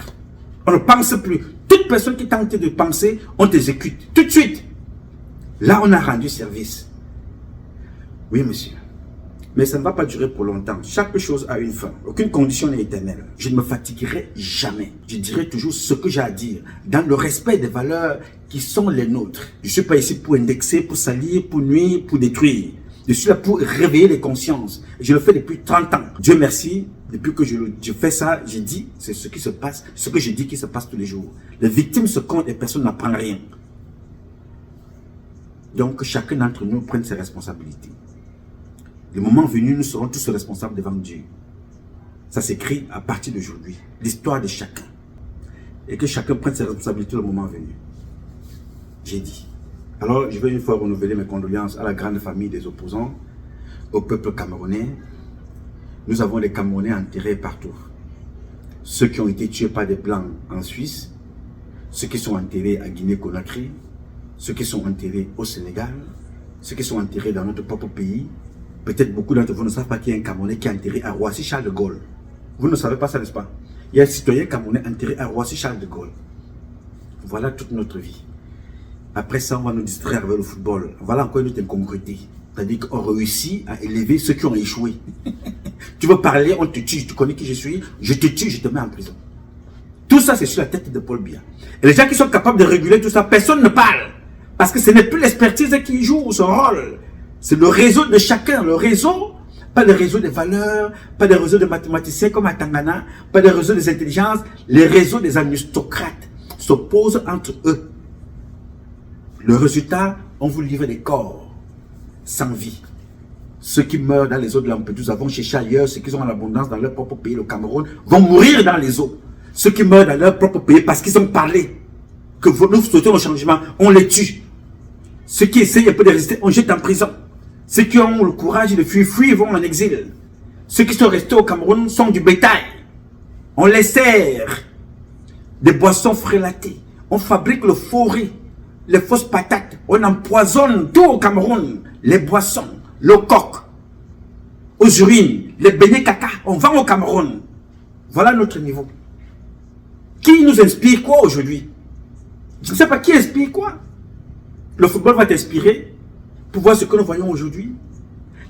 On ne pense plus. Toute personne qui tente de penser, on t'exécute. Tout de suite. Là, on a rendu service. Oui, monsieur. Mais ça ne va pas durer pour longtemps. Chaque chose a une fin. Aucune condition n'est éternelle. Je ne me fatiguerai jamais. Je dirai toujours ce que j'ai à dire, dans le respect des valeurs qui sont les nôtres. Je ne suis pas ici pour indexer, pour salir, pour nuire, pour détruire. Je suis là pour réveiller les consciences. Je le fais depuis 30 ans. Dieu merci, depuis que je fais ça, j'ai dit, c'est ce qui se passe, ce que je dis qui se passe tous les jours. Les victimes se comptent et personne n'apprend rien. Donc, chacun d'entre nous prenne ses responsabilités. Le moment venu, nous serons tous responsables devant Dieu. Ça s'écrit à partir d'aujourd'hui. L'histoire de chacun. Et que chacun prenne ses responsabilités le moment venu. J'ai dit. Alors, je vais une fois renouveler mes condoléances à la grande famille des opposants, au peuple camerounais. Nous avons des Camerounais enterrés partout. Ceux qui ont été tués par des Blancs en Suisse, ceux qui sont enterrés à Guinée-Conakry, ceux qui sont enterrés au Sénégal, ceux qui sont enterrés dans notre propre pays. Peut-être beaucoup d'entre vous ne savent pas qu'il y a un Camerounais qui est enterré à Roissy-Charles de Gaulle. Vous ne savez pas ça, n'est-ce pas? Il y a un citoyen camerounais enterré à Roissy-Charles de Gaulle. Voilà toute notre vie. Après ça, on va nous distraire avec le football. Voilà encore une autre incongruité. C'est-à-dire qu'on réussit à élever ceux qui ont échoué. Tu veux parler, on te tue. Tu connais qui je suis, je te tue, je te mets en prison. Tout ça, c'est sur la tête de Paul Biya. Et les gens qui sont capables de réguler tout ça, personne ne parle. Parce que ce n'est plus l'expertise qui joue son rôle. C'est le réseau de chacun. Le réseau, pas le réseau des valeurs, pas le réseau des mathématiciens comme à Tangana, pas le réseau des intelligences. Les réseaux des aristocrates s'opposent entre eux. Le résultat, on vous livre des corps sans vie. Ceux qui meurent dans les eaux de Lampedusa vont chercher ailleurs, ceux qui sont en abondance dans leur propre pays, le Cameroun, vont mourir dans les eaux. Ceux qui meurent dans leur propre pays parce qu'ils ont parlé que nous souhaitons le changement, on les tue. Ceux qui essayent un peu de résister, on jette en prison. Ceux qui ont le courage de fuir vont en exil. Ceux qui sont restés au Cameroun sont du bétail. On les sert des boissons frélatées. On fabrique le faux riz, les fausses patates. On empoisonne tout au Cameroun. Les boissons, le coq, aux urines, les beignets caca. On vend au Cameroun. Voilà notre niveau. Qui nous inspire quoi aujourd'hui? Je ne sais pas qui inspire quoi. Le football va t'inspirer pour voir ce que nous voyons aujourd'hui.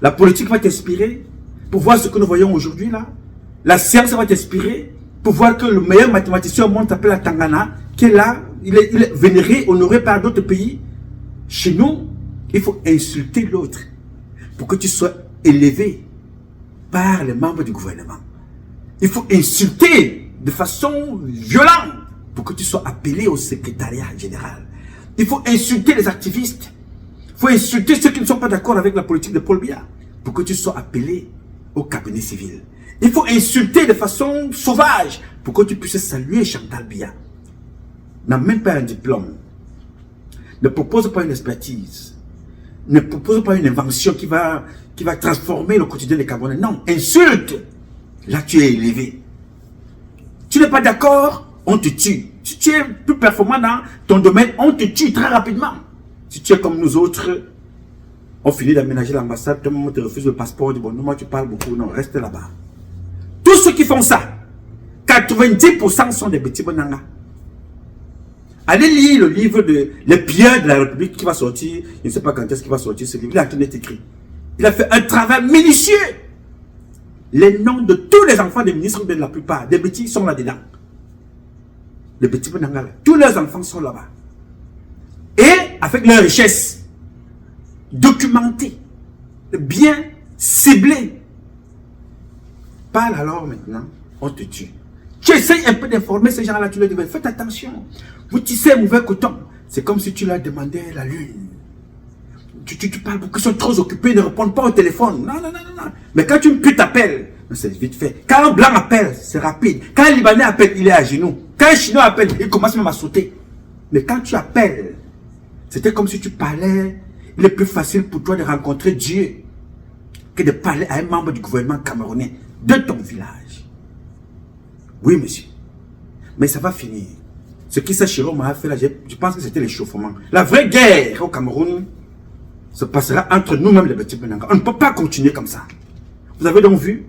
La politique va t'inspirer pour voir ce que nous voyons aujourd'hui là. La science va t'inspirer pour voir que le meilleur mathématicien au monde s'appelle Tangana, qui est là, il est vénéré, honoré par d'autres pays. Chez nous, il faut insulter l'autre pour que tu sois élevé par les membres du gouvernement. Il faut insulter de façon violente pour que tu sois appelé au secrétariat général. Il faut insulter les activistes. Il faut insulter ceux qui ne sont pas d'accord avec la politique de Paul Biya pour que tu sois appelé au cabinet civil. Il faut insulter de façon sauvage pour que tu puisses saluer Chantal Biya. N'a même pas un diplôme. Ne propose pas une expertise. Ne propose pas une invention qui va transformer le quotidien des Camerounais. Non, insulte. Là, tu es élevé. Tu n'es pas d'accord, on te tue. Si tu es plus performant dans ton domaine, on te tue très rapidement. Si tu es comme nous autres, on finit d'aménager l'ambassade, tout le monde te refuse le passeport, on dit bon, moi tu parles beaucoup, non, reste là-bas. Tous ceux qui font ça, 90% sont des petits bonanga. Allez lire le livre de Les Pierres de la République qui va sortir, je ne sais pas quand est-ce qu'il va sortir, ce livre, il a tout écrit. Il a fait un travail minutieux. Les noms de tous les enfants des ministres, de la plupart, des petits sont là-dedans. Les petits bonanga, tous leurs enfants sont là-bas. Et avec leur richesse, documentée, bien ciblée. Parle alors maintenant, on te tue. Tu essayes un peu d'informer ces gens-là, tu leur dis, faites attention. Vous tissez un mauvais coton. C'est comme si tu leur demandais la lune. Tu parles beaucoup, ils sont trop occupés, ils ne répondent pas au téléphone. Non, non, non, non. Mais quand une pute appelle, c'est vite fait. Quand un blanc appelle, c'est rapide. Quand un Libanais appelle, il est à genoux. Quand un Chinois appelle, il commence même à sauter. Mais quand tu appelles, c'était comme si tu parlais. Il est plus facile pour toi de rencontrer Dieu que de parler à un membre du gouvernement camerounais de ton village. Oui, monsieur. Mais ça va finir. Ce qui s'est Chiroma a fait là, je pense que c'était l'échauffement. La vraie guerre au Cameroun se passera entre nous-mêmes les petits Benanga. On ne peut pas continuer comme ça. Vous avez donc vu?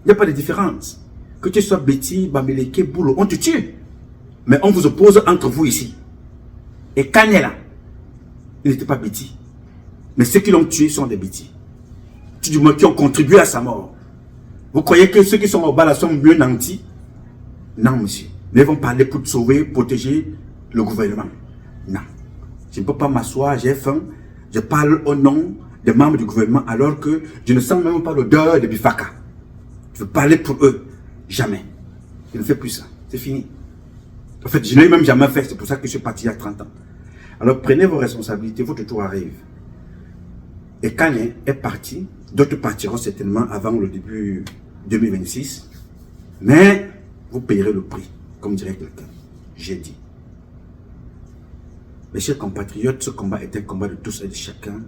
Il n'y a pas de différence. Que tu sois Betty, Bamileke, Boulot, on te tue. Mais on vous oppose entre vous ici. Et Kanela, il n'était pas Betty. Mais ceux qui l'ont tué sont des Betty. Qui ont contribué à sa mort. Vous croyez que ceux qui sont au bas là sont mieux nantis? Non, monsieur. Mais ils vont parler pour te sauver, protéger le gouvernement. Non. Je ne peux pas m'asseoir, j'ai faim. Je parle au nom des membres du gouvernement alors que je ne sens même pas l'odeur de Bifaka. Je veux parler pour eux. Jamais. Je ne fais plus ça. C'est fini. En fait, je n'ai même jamais fait. C'est pour ça que je suis parti il y a 30 ans. Alors prenez vos responsabilités, votre tour arrive. Et Kanye est parti. D'autres partiront certainement avant le début 2026. Mais vous payerez le prix, comme dirait quelqu'un. J'ai dit. Mes chers compatriotes, ce combat est un combat de tous et de chacun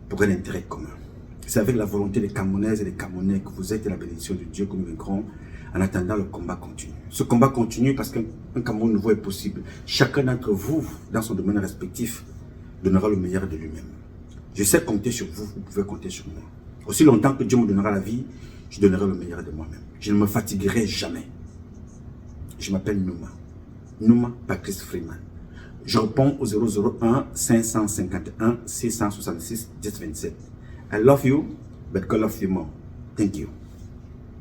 pour un intérêt commun. C'est avec la volonté des Camerounaises et des Camerounais que vous êtes et la bénédiction de Dieu que nous vaincrons. En attendant, le combat continue. Ce combat continue parce qu'un Cameroun nouveau est possible. Chacun d'entre vous, dans son domaine respectif, donnera le meilleur de lui-même. Je sais compter sur vous, vous pouvez compter sur moi. Aussi longtemps que Dieu me donnera la vie, je donnerai le meilleur de moi-même. Je ne me fatiguerai jamais. Je m'appelle Nouma. Nouma Patrice Freeman. Je réponds au 001 551 666 1027. I love you, but God loves you more. Thank you.